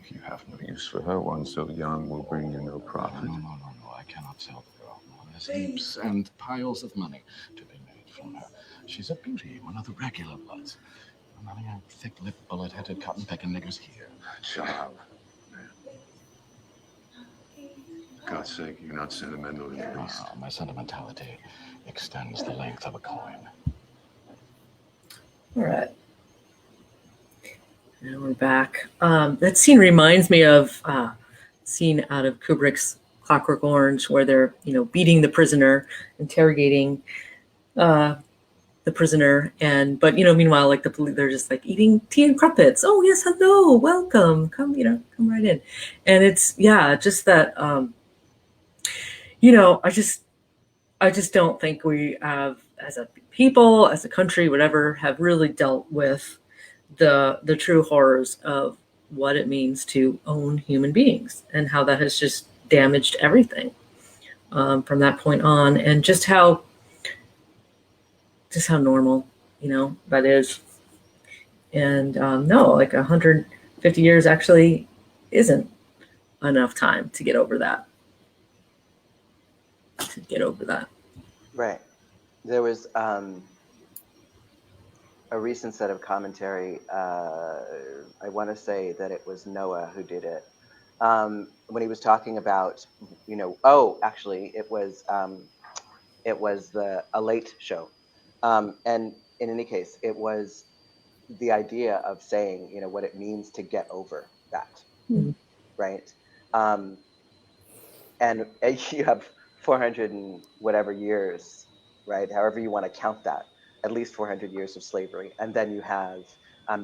If you have no use for her, one so young will bring you no profit. No. I cannot sell the girl. No, there's heaps and piles of money to be made from her. She's a beauty, one of the regular bloods. None of your thick-lipped, bullet-headed, cotton-pecking niggers here. Child. For God's sake, you're not sentimental in the least. My sentimentality extends the length of a coin. All right. Now we're back. That scene reminds me of a scene out of Kubrick's Clockwork Orange, where they're, beating the prisoner, interrogating the prisoner, but meanwhile, like they're just like eating tea and crumpets. Oh yes, hello, welcome, come right in, and it's just that I just don't think we have, as a people, as a country, whatever, have really dealt with the true horrors of what it means to own human beings and how that has just damaged everything from that point on, and just how normal that is. And no, like 150 years actually isn't enough time to get over that. Right. There was a recent set of commentary. I want to say that it was Noah who did it. When he was talking about, actually, it was a Late Show. And in any case, it was the idea of saying, what it means to get over that, right? And you have 400 and whatever years, right? However you want to count that, at least 400 years of slavery. And then you have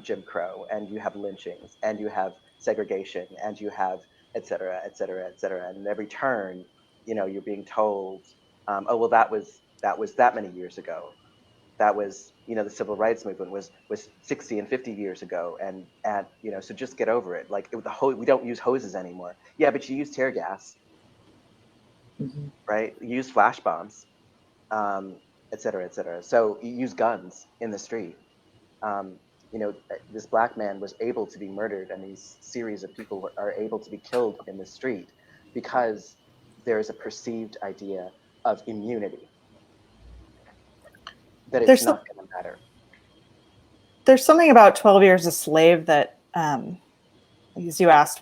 Jim Crow, and you have lynchings, and you have segregation, and you have et cetera, et cetera, et cetera. And every turn, you're being told, that was that many years ago. That was, the civil rights movement was 60 and 50 years ago. And so just get over it. Like we don't use hoses anymore. Yeah, but you use tear gas, right? You use flash bombs, et cetera, et cetera. So you use guns in the street. This black man was able to be murdered, and these series of people are able to be killed in the street because there is a perceived idea of immunity, that it's not going to matter. There's something about 12 Years a Slave that, because you asked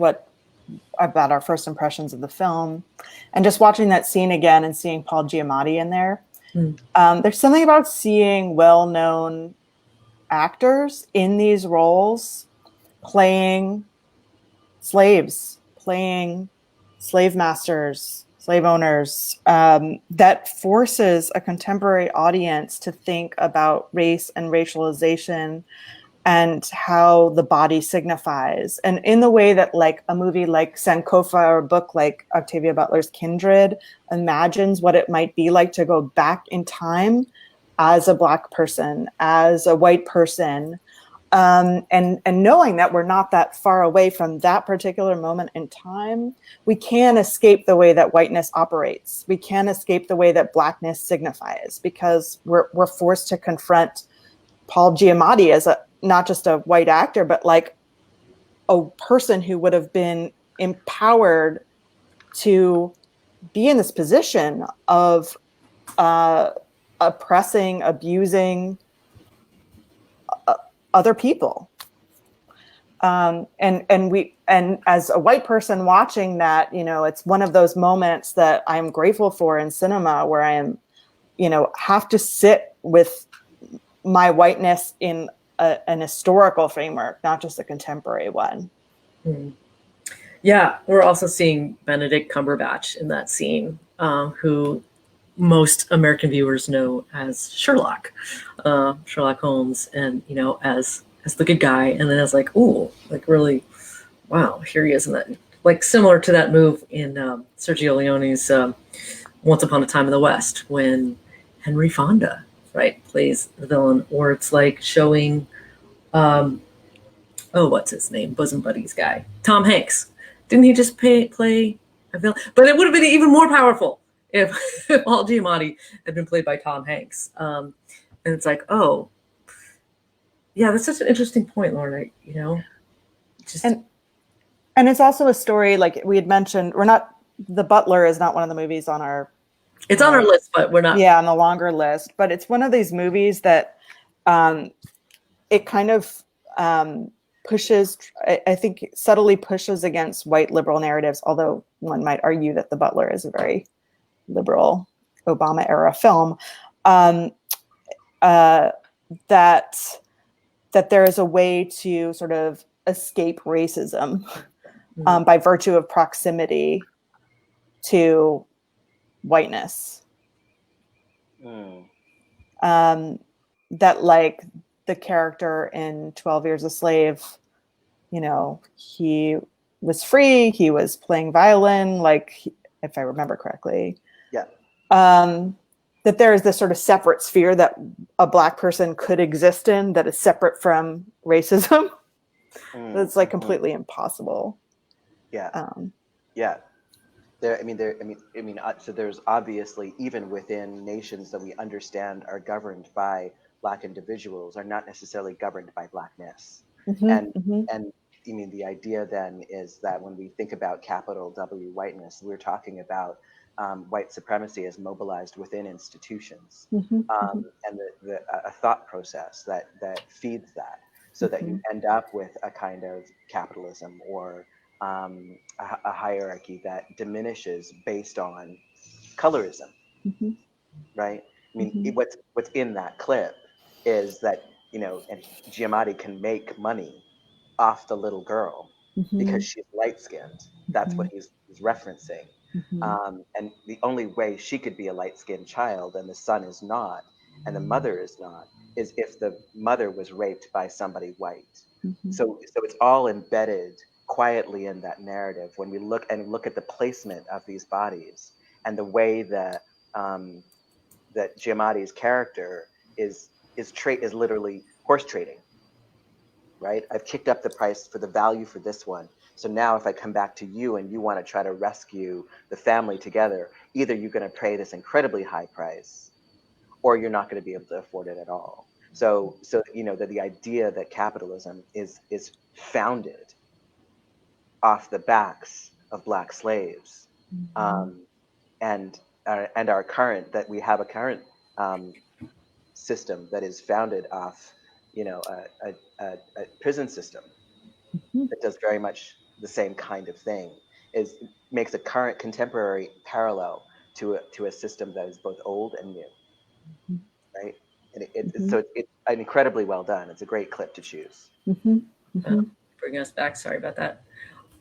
about our first impressions of the film, and just watching that scene again and seeing Paul Giamatti in there. There's something about seeing well-known actors in these roles playing slaves, playing slave masters, slave owners, that forces a contemporary audience to think about race and racialization and how the body signifies. And in the way that like a movie like Sankofa or a book like Octavia Butler's Kindred imagines what it might be like to go back in time as a Black person, as a white person, and knowing that we're not that far away from that particular moment in time, we can't escape the way that whiteness operates. We can't escape the way that Blackness signifies, because we're forced to confront Paul Giamatti as not just a white actor, but like a person who would have been empowered to be in this position of oppressing, abusing other people. And as a white person watching that, it's one of those moments that I'm grateful for in cinema, where I am, have to sit with my whiteness in an historical framework, not just a contemporary one. Yeah, we're also seeing Benedict Cumberbatch in that scene, who most American viewers know as Sherlock, Sherlock Holmes, and as the good guy, and then it's like, ooh, like really, wow, here he is in that, like similar to that move in Sergio Leone's Once Upon a Time in the West when Henry Fonda, right, plays the villain, or it's like showing, what's his name, bosom buddies guy, Tom Hanks. Didn't he just play a villain? But it would have been even more powerful if Paul Giamatti had been played by Tom Hanks. And it's like, oh, yeah, that's such an interesting point, Lauren. Just and it's also a story, like we had mentioned, The Butler is not one of the movies on our... It's on our list, but we're not... Yeah, on the longer list. But it's one of these movies that it kind of pushes, I think, subtly pushes against white liberal narratives, although one might argue that The Butler is a very liberal Obama-era film, that there is a way to sort of escape racism by virtue of proximity to whiteness. That, like the character in 12 Years a Slave, he was free, he was playing violin, like, if I remember correctly. Yeah. That there is this sort of separate sphere that a Black person could exist in that is separate from racism. That's like completely impossible. Yeah. Yeah. So there's obviously, even within nations that we understand are governed by Black individuals, are not necessarily governed by Blackness. And the idea then is that when we think about capital W whiteness, we're talking about white supremacy is mobilized within institutions, and a thought process that feeds that, so that you end up with a kind of capitalism or a hierarchy that diminishes based on colorism, right? What's in that clip is that and Giamatti can make money off the little girl because she's light-skinned. That's what he's referencing. And the only way she could be a light-skinned child and the son is not, and the mother is not, is if the mother was raped by somebody white. So it's all embedded quietly in that narrative when we look at the placement of these bodies and the way that that Giamatti's character is literally horse trading. Right? I've kicked up the price for the value for this one. So now if I come back to you and you want to try to rescue the family together, either you're going to pay this incredibly high price or you're not going to be able to afford it at all. So that the idea that capitalism is founded off the backs of Black slaves, and we have a current system that is founded off a prison system that does very much the same kind of thing, makes a current contemporary parallel to a system that is both old and new, right? And so it's incredibly well done. It's a great clip to choose. Bring us back. Sorry about that.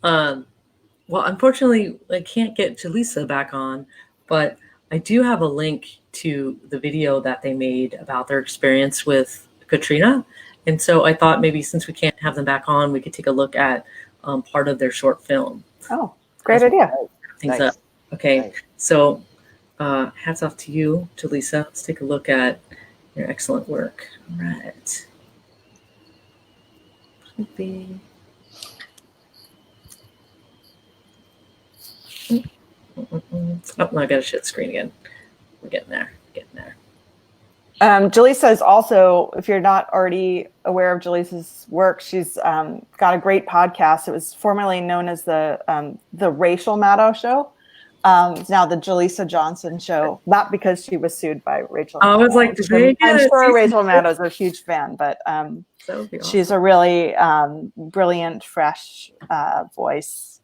Well, unfortunately, I can't get Jaleesa back on, but I do have a link to the video that they made about their experience with Katrina. And so I thought maybe since we can't have them back on, we could take a look at part of their short film. Oh, great idea. Nice. Okay, nice. So hats off to you, Jaleesa. Let's take a look at your excellent work. All right. Oh, no, I got to share the screen again. We're getting there. Jaleesa is also, if you're not already aware of Jaleesa's work, she's got a great podcast. It was formerly known as the Rachel Maddow Show. It's now the Jaleesa Johnson Show, not because she was sued by Rachel Maddow. I was like, I'm sure Rachel Maddow is a huge fan, but she's a really brilliant, fresh voice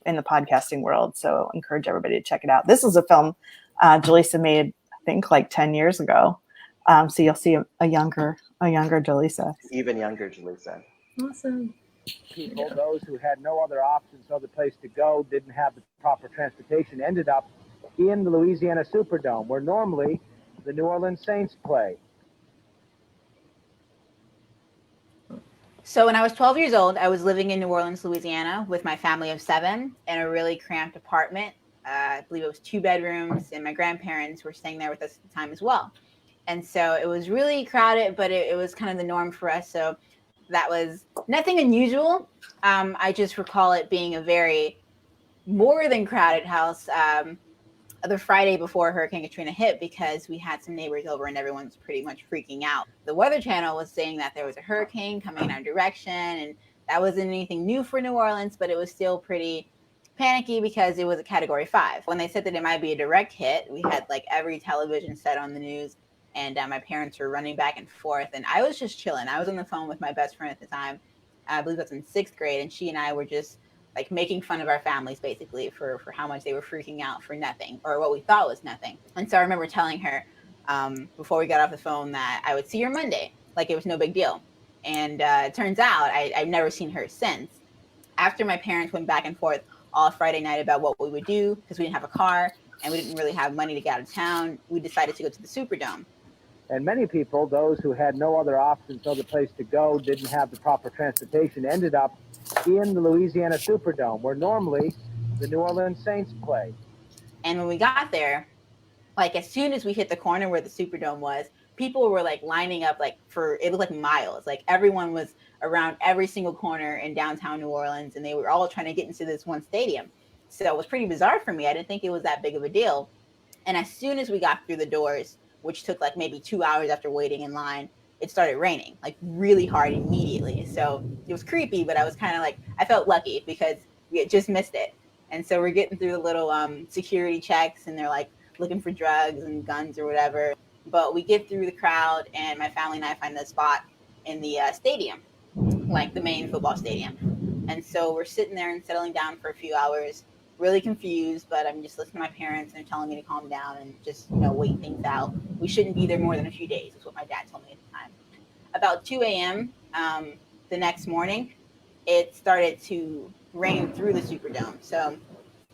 in the podcasting world. So I encourage everybody to check it out. This is a film Jaleesa made, I think, like 10 years ago. So you'll see a younger Jaleesa. Even younger Jaleesa. Awesome. People, those who had no other options, no other place to go, didn't have the proper transportation, ended up in the Louisiana Superdome, where normally the New Orleans Saints play. So when I was 12 years old, I was living in New Orleans, Louisiana with my family of 7 in a really cramped apartment. I believe it was 2 bedrooms, and my grandparents were staying there with us at the time as well. And so it was really crowded, but it was kind of the norm for us. So that was nothing unusual. I just recall it being a very more than crowded house the Friday before Hurricane Katrina hit, because we had some neighbors over and everyone's pretty much freaking out. The Weather Channel was saying that there was a hurricane coming in our direction, and that wasn't anything new for New Orleans, but it was still pretty panicky because it was a Category 5. When they said that it might be a direct hit, we had like every television set on the news, and my parents were running back and forth, and I was just chilling. I was on the phone with my best friend at the time. I believe I was in 6th grade, and she and I were just like making fun of our families basically for how much they were freaking out for nothing, or what we thought was nothing. And so I remember telling her before we got off the phone that I would see her Monday, like it was no big deal. And it turns out I've never seen her since. After my parents went back and forth all Friday night about what we would do, because we didn't have a car and we didn't really have money to get out of town, we decided to go to the Superdome. And many people, those who had no other options, no other place to go, didn't have the proper transportation, ended up in the Louisiana Superdome, where normally the New Orleans Saints play. And when we got there, like as soon as we hit the corner where the Superdome was, people were like lining up like for, it was like miles. Like everyone was around every single corner in downtown New Orleans, and they were all trying to get into this one stadium. So it was pretty bizarre for me. I didn't think it was that big of a deal. And as soon as we got through the doors, which took like maybe 2 hours after waiting in line, it started raining like really hard immediately. So it was creepy, but I was kind of like, I felt lucky because we had just missed it. And so we're getting through the little security checks, and they're like looking for drugs and guns or whatever. But we get through the crowd, and my family and I find a spot in the stadium, like the main football stadium. And so we're sitting there and settling down for a few hours, really confused, but I'm just listening to my parents, and they're telling me to calm down and just, wait things out. We shouldn't be there more than a few days, is what my dad told me at the time. About 2 a.m. The next morning, it started to rain through the Superdome. So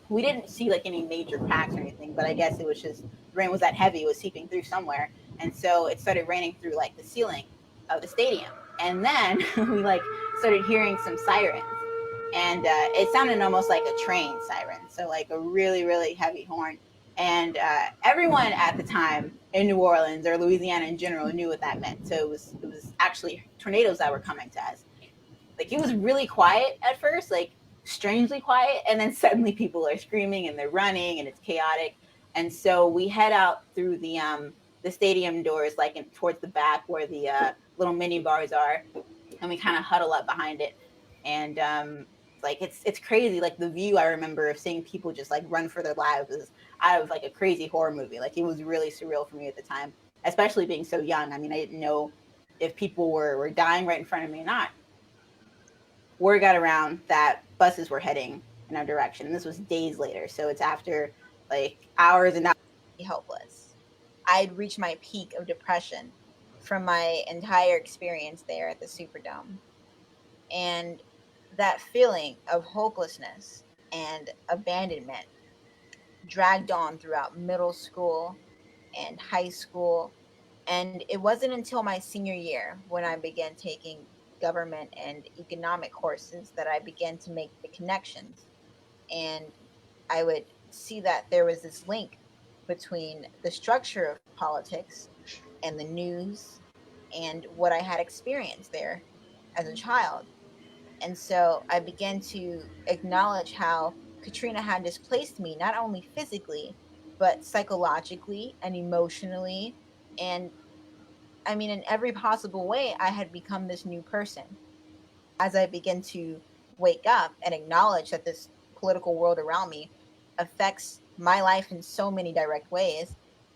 we didn't see like any major packs or anything, but I guess it was just, the rain was that heavy, it was seeping through somewhere. And so it started raining through like the ceiling of the stadium. And then we like started hearing some sirens. And it sounded almost like a train siren, so like a really, really heavy horn. And everyone at the time in New Orleans or Louisiana in general knew what that meant. So it was actually tornadoes that were coming to us. Like it was really quiet at first, like strangely quiet, and then suddenly people are screaming and they're running and it's chaotic. And so we head out through the stadium doors, like towards the back where the little mini bars are, and we kind of huddle up behind it. And like it's crazy. Like the view I remember of seeing people just like run for their lives is out of like a crazy horror movie. Like it was really surreal for me at the time, especially being so young. I mean, I didn't know if people were dying right in front of me or not. Word got around that buses were heading in our direction, and this was days later. So it's after like hours and hours. Helpless. I'd reached my peak of depression from my entire experience there at the Superdome. And that feeling of hopelessness and abandonment dragged on throughout middle school and high school. And it wasn't until my senior year when I began taking government and economic courses that I began to make the connections. And I would see that there was this link between the structure of politics and the news and what I had experienced there as a child. And so I began to acknowledge how Katrina had displaced me, not only physically, but psychologically and emotionally. And I mean, in every possible way, I had become this new person. As I began to wake up and acknowledge that this political world around me affects my life in so many direct ways,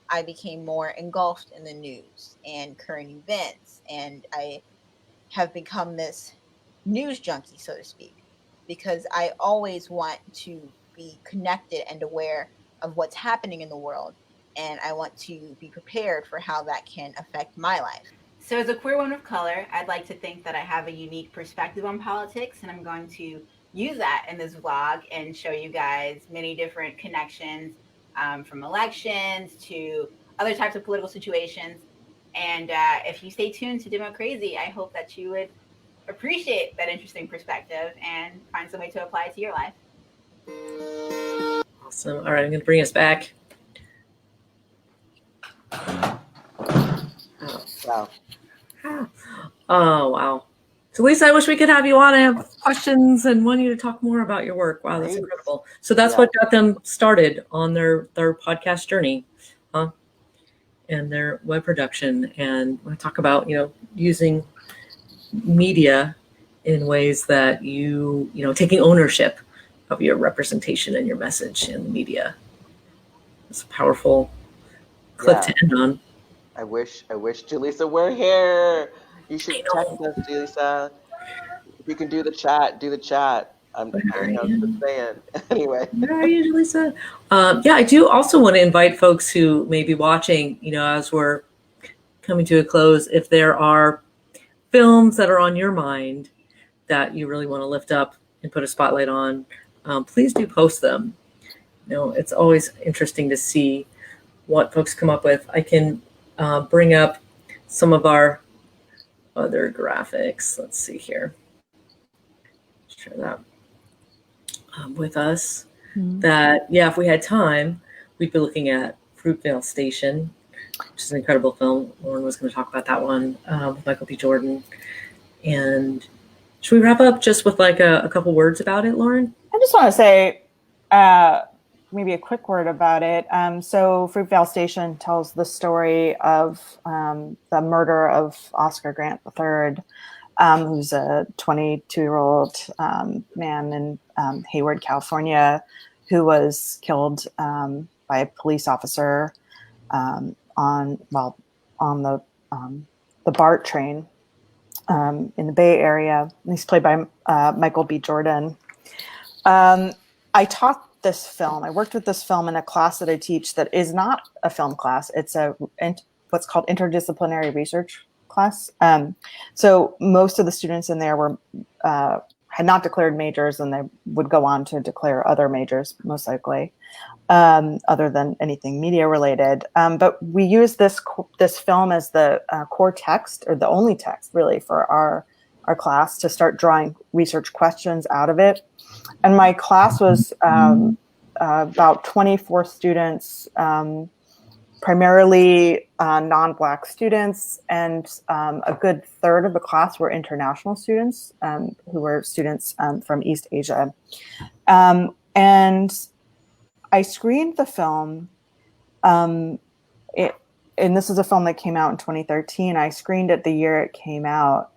I became more engulfed in the news and current events. And I have become this news junkie, so to speak, because I always want to be connected and aware of what's happening in the world. And I want to be prepared for how that can affect my life. So as a queer woman of color, I'd like to think that I have a unique perspective on politics, and I'm going to use that in this vlog and show you guys many different connections from elections to other types of political situations. And if you stay tuned to Demo Crazy, I hope that you would appreciate that interesting perspective and find some way to apply it to your life. Awesome. All right, I'm going to bring us back. Wow. Oh, wow. So, Lisa, I wish we could have you on. I have questions and want you to talk more about your work. Wow, that's incredible. So that's what got them started on their podcast journey, huh? And their web production. And I talk about, using media in ways that taking ownership of your representation and your message in the media. It's a powerful clip to end on. I wish Julissa were here. You should text us, Julissa. If you can do the chat. I'm just saying. Anyway. Where are you, Julissa? I do also want to invite folks who may be watching, as we're coming to a close, if there are films that are on your mind that you really want to lift up and put a spotlight on, please do post them. It's always interesting to see what folks come up with. I can bring up some of our other graphics. Let's see here. Share that with us. That, if we had time, we'd be looking at Fruitvale Station, which is an incredible film. Lauren was going to talk about that one with Michael B. Jordan. And should we wrap up just with like a couple words about it, Lauren? I just want to say maybe a quick word about it. So Fruitvale Station tells the story of the murder of Oscar Grant III, who's a 22-year-old man in Hayward, California, who was killed by a police officer on the BART train in the Bay Area. He's played by Michael B. Jordan. I taught this film. I worked with this film in a class that I teach that is not a film class. It's what's called interdisciplinary research class. So most of the students in there were had not declared majors, and they would go on to declare other majors, most likely, other than anything media related. But we use this film as the core text, or the only text really, for our class to start drawing research questions out of it. And my class was about 24 students, primarily non-Black students, and a good third of the class were international students who were students from East Asia. And I screened the film, and this is a film that came out in 2013. I screened it the year it came out.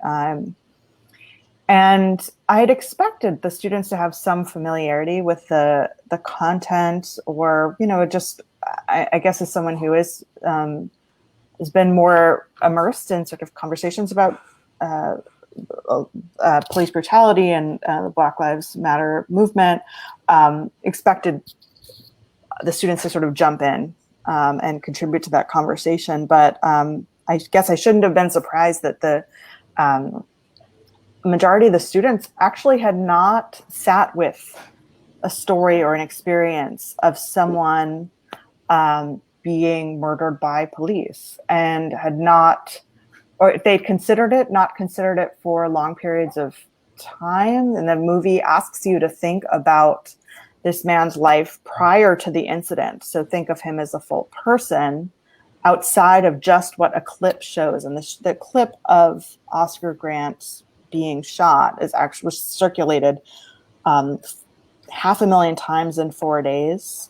And I had expected the students to have some familiarity with the content, or, just, I guess as someone who has been more immersed in sort of conversations about police brutality and the Black Lives Matter movement, expected the students to sort of jump in and contribute to that conversation. But I guess I shouldn't have been surprised that the majority of the students actually had not sat with a story or an experience of someone being murdered by police, and had not, or if they'd considered it, not considered it for long periods of time. And the movie asks you to think about this man's life prior to the incident. So think of him as a full person outside of just what a clip shows. And the clip of Oscar Grant being shot was circulated 500,000 times in 4 days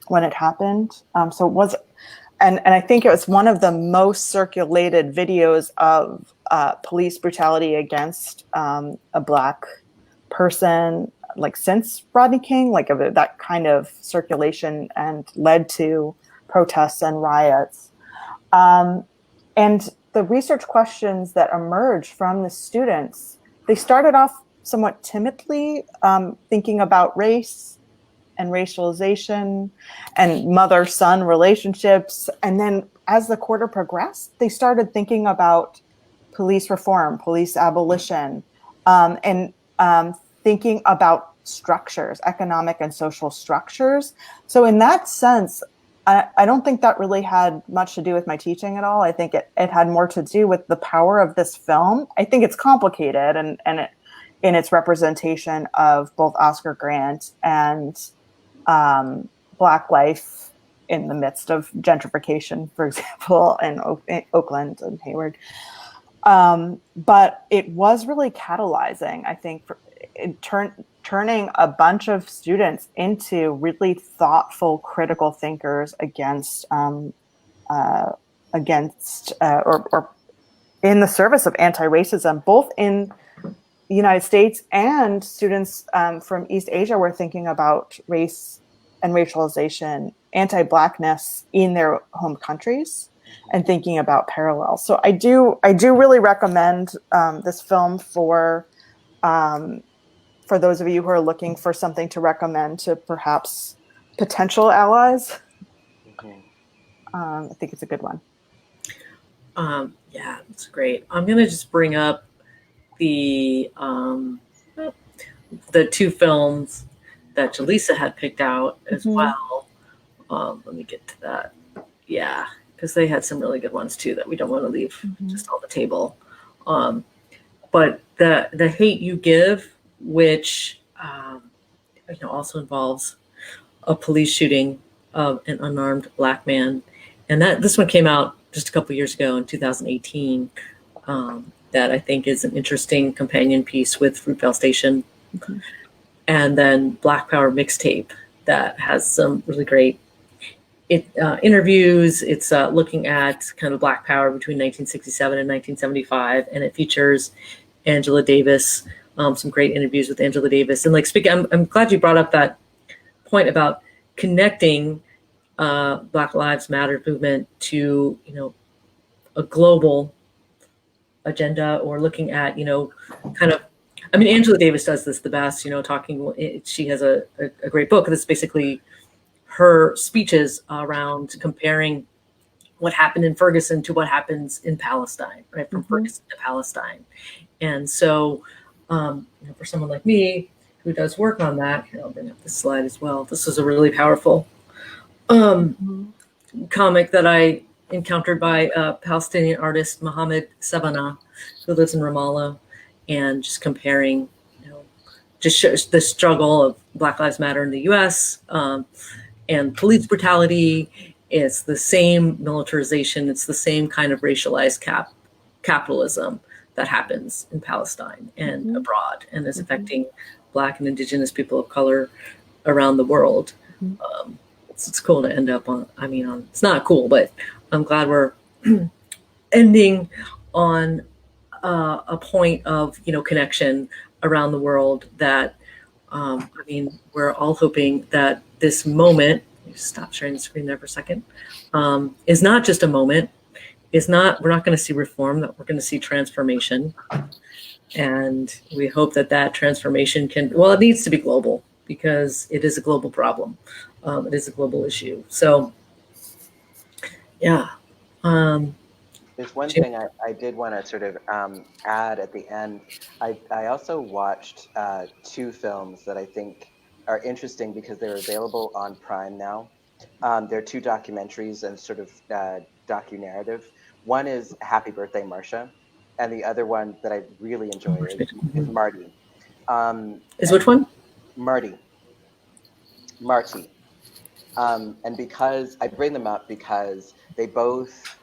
when it happened. So it was, and I think it was one of the most circulated videos of police brutality against a Black person, like since Rodney King, like of that kind of circulation, and led to protests and riots. And the research questions that emerged from the students, they started off somewhat timidly, thinking about race and racialization and mother-son relationships. And then as the quarter progressed, they started thinking about police reform, police abolition, and thinking about structures, economic and social structures. So in that sense, I don't think that really had much to do with my teaching at all. I think it had more to do with the power of this film. I think it's complicated and it, in its representation of both Oscar Grant and Black life in the midst of gentrification, for example, in Oakland and Hayward. But it was really catalyzing, I think, turning a bunch of students into really thoughtful, critical thinkers against or in the service of anti-racism, both in the United States, and students from East Asia were thinking about race and racialization, anti-Blackness in their home countries, and thinking about parallels. So I do really recommend this film for those of you who are looking for something to recommend to perhaps potential allies. I think it's a good one. Yeah, it's great. I'm gonna just bring up the two films that Jaleesa had picked out as well. Let me get to that. Yeah, because they had some really good ones too that we don't want to leave just on the table. But the Hate You Give, which also involves a police shooting of an unarmed Black man, and this one came out just a couple years ago in 2018. That I think is an interesting companion piece with Fruitvale Station. And then Black Power Mixtape that has some really great interviews. It's looking at kind of Black Power between 1967 and 1975, and it features Angela Davis, some great interviews with Angela Davis. And I'm glad you brought up that point about connecting Black Lives Matter movement to, a global agenda, or looking at, Angela Davis does this the best, talking, she has a great book that's basically her speeches around comparing what happened in Ferguson to what happens in Palestine, right? From Ferguson to Palestine. And so, for someone like me who does work on that, here, I'll bring up this slide as well. This is a really powerful comic that I encountered by Palestinian artist Mohammed Savana, who lives in Ramallah, and just comparing, just shows the struggle of Black Lives Matter in the U.S. And police brutality. It's the same militarization. It's the same kind of racialized capitalism that happens in Palestine and abroad, and is affecting Black and Indigenous people of color around the world. It's cool to end up on. It's not cool, but I'm glad we're ending on a point of connection around the world. That we're all hoping that this moment. Stop sharing the screen there for a second. Is not just a moment. We're not going to see reform. That we're going to see transformation, and we hope that transformation it needs to be global, because it is a global problem. It is a global issue. So, yeah. There's one thing I did want to sort of add at the end. I also watched two films that I think are interesting because they're available on Prime now. They're two documentaries and sort of docu-narrative. One is Happy Birthday, Marsha, and the other one that I really enjoy is Marty. Is which one? Marty. And because I bring them up because they both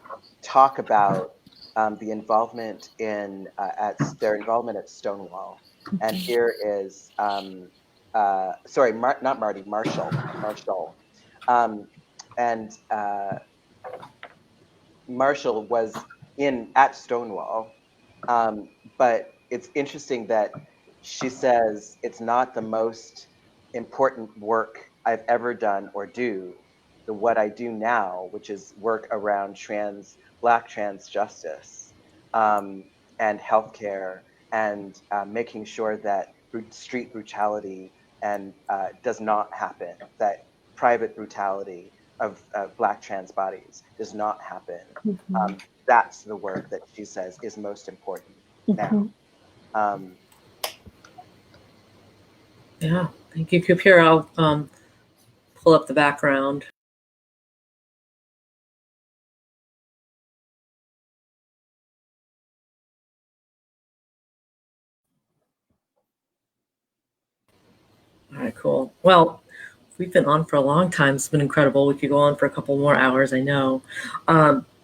talk about the involvement their involvement at Stonewall. And here is not Marty, Marshall. And Marshall was at Stonewall, but it's interesting that she says it's not the most important work I've ever done or do. What I do now, which is work around Black trans justice and healthcare, and making sure that street brutality does not happen, that private brutality of Black trans bodies does not happen. That's the work that she says is most important now. Yeah, thank you, Coop. Here, I'll pull up the background. All right, cool. Well, we've been on for a long time. It's been incredible. We could go on for a couple more hours, I know.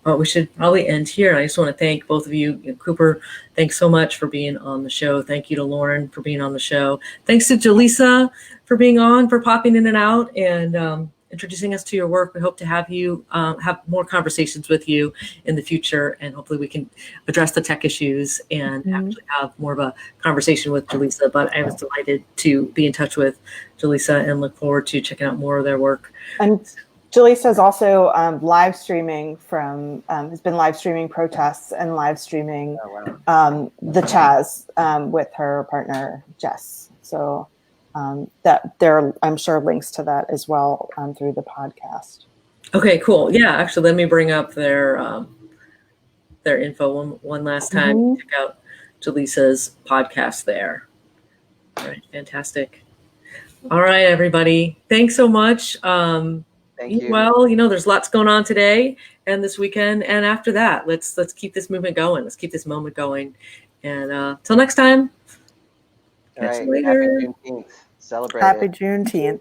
But we should probably end here. I just want to thank both of you. Cooper, thanks so much for being on the show. Thank you to Lauren for being on the show. Thanks to Jaleesa for being on, for popping in and out and introducing us to your work. We hope to have you have more conversations with you in the future, and hopefully we can address the tech issues and actually have more of a conversation with Jaleesa. But I was delighted to be in touch with Jaleesa and look forward to checking out more of their work. And Jaleesa is also live streaming has been live streaming protests and live streaming the Chaz with her partner, Jess. So that there are, I'm sure, links to that as well through the podcast. Okay, cool. Yeah, actually, let me bring up their info one last time. Check out Jaleesa's podcast there. All right, fantastic. All right, everybody. Thanks so much. Thank you. Well, there's lots going on today and this weekend, and after that, let's keep this movement going. Let's keep this moment going. And till next time. All right. Catch you later. Happy Juneteenth. Celebrate Happy it. Juneteenth.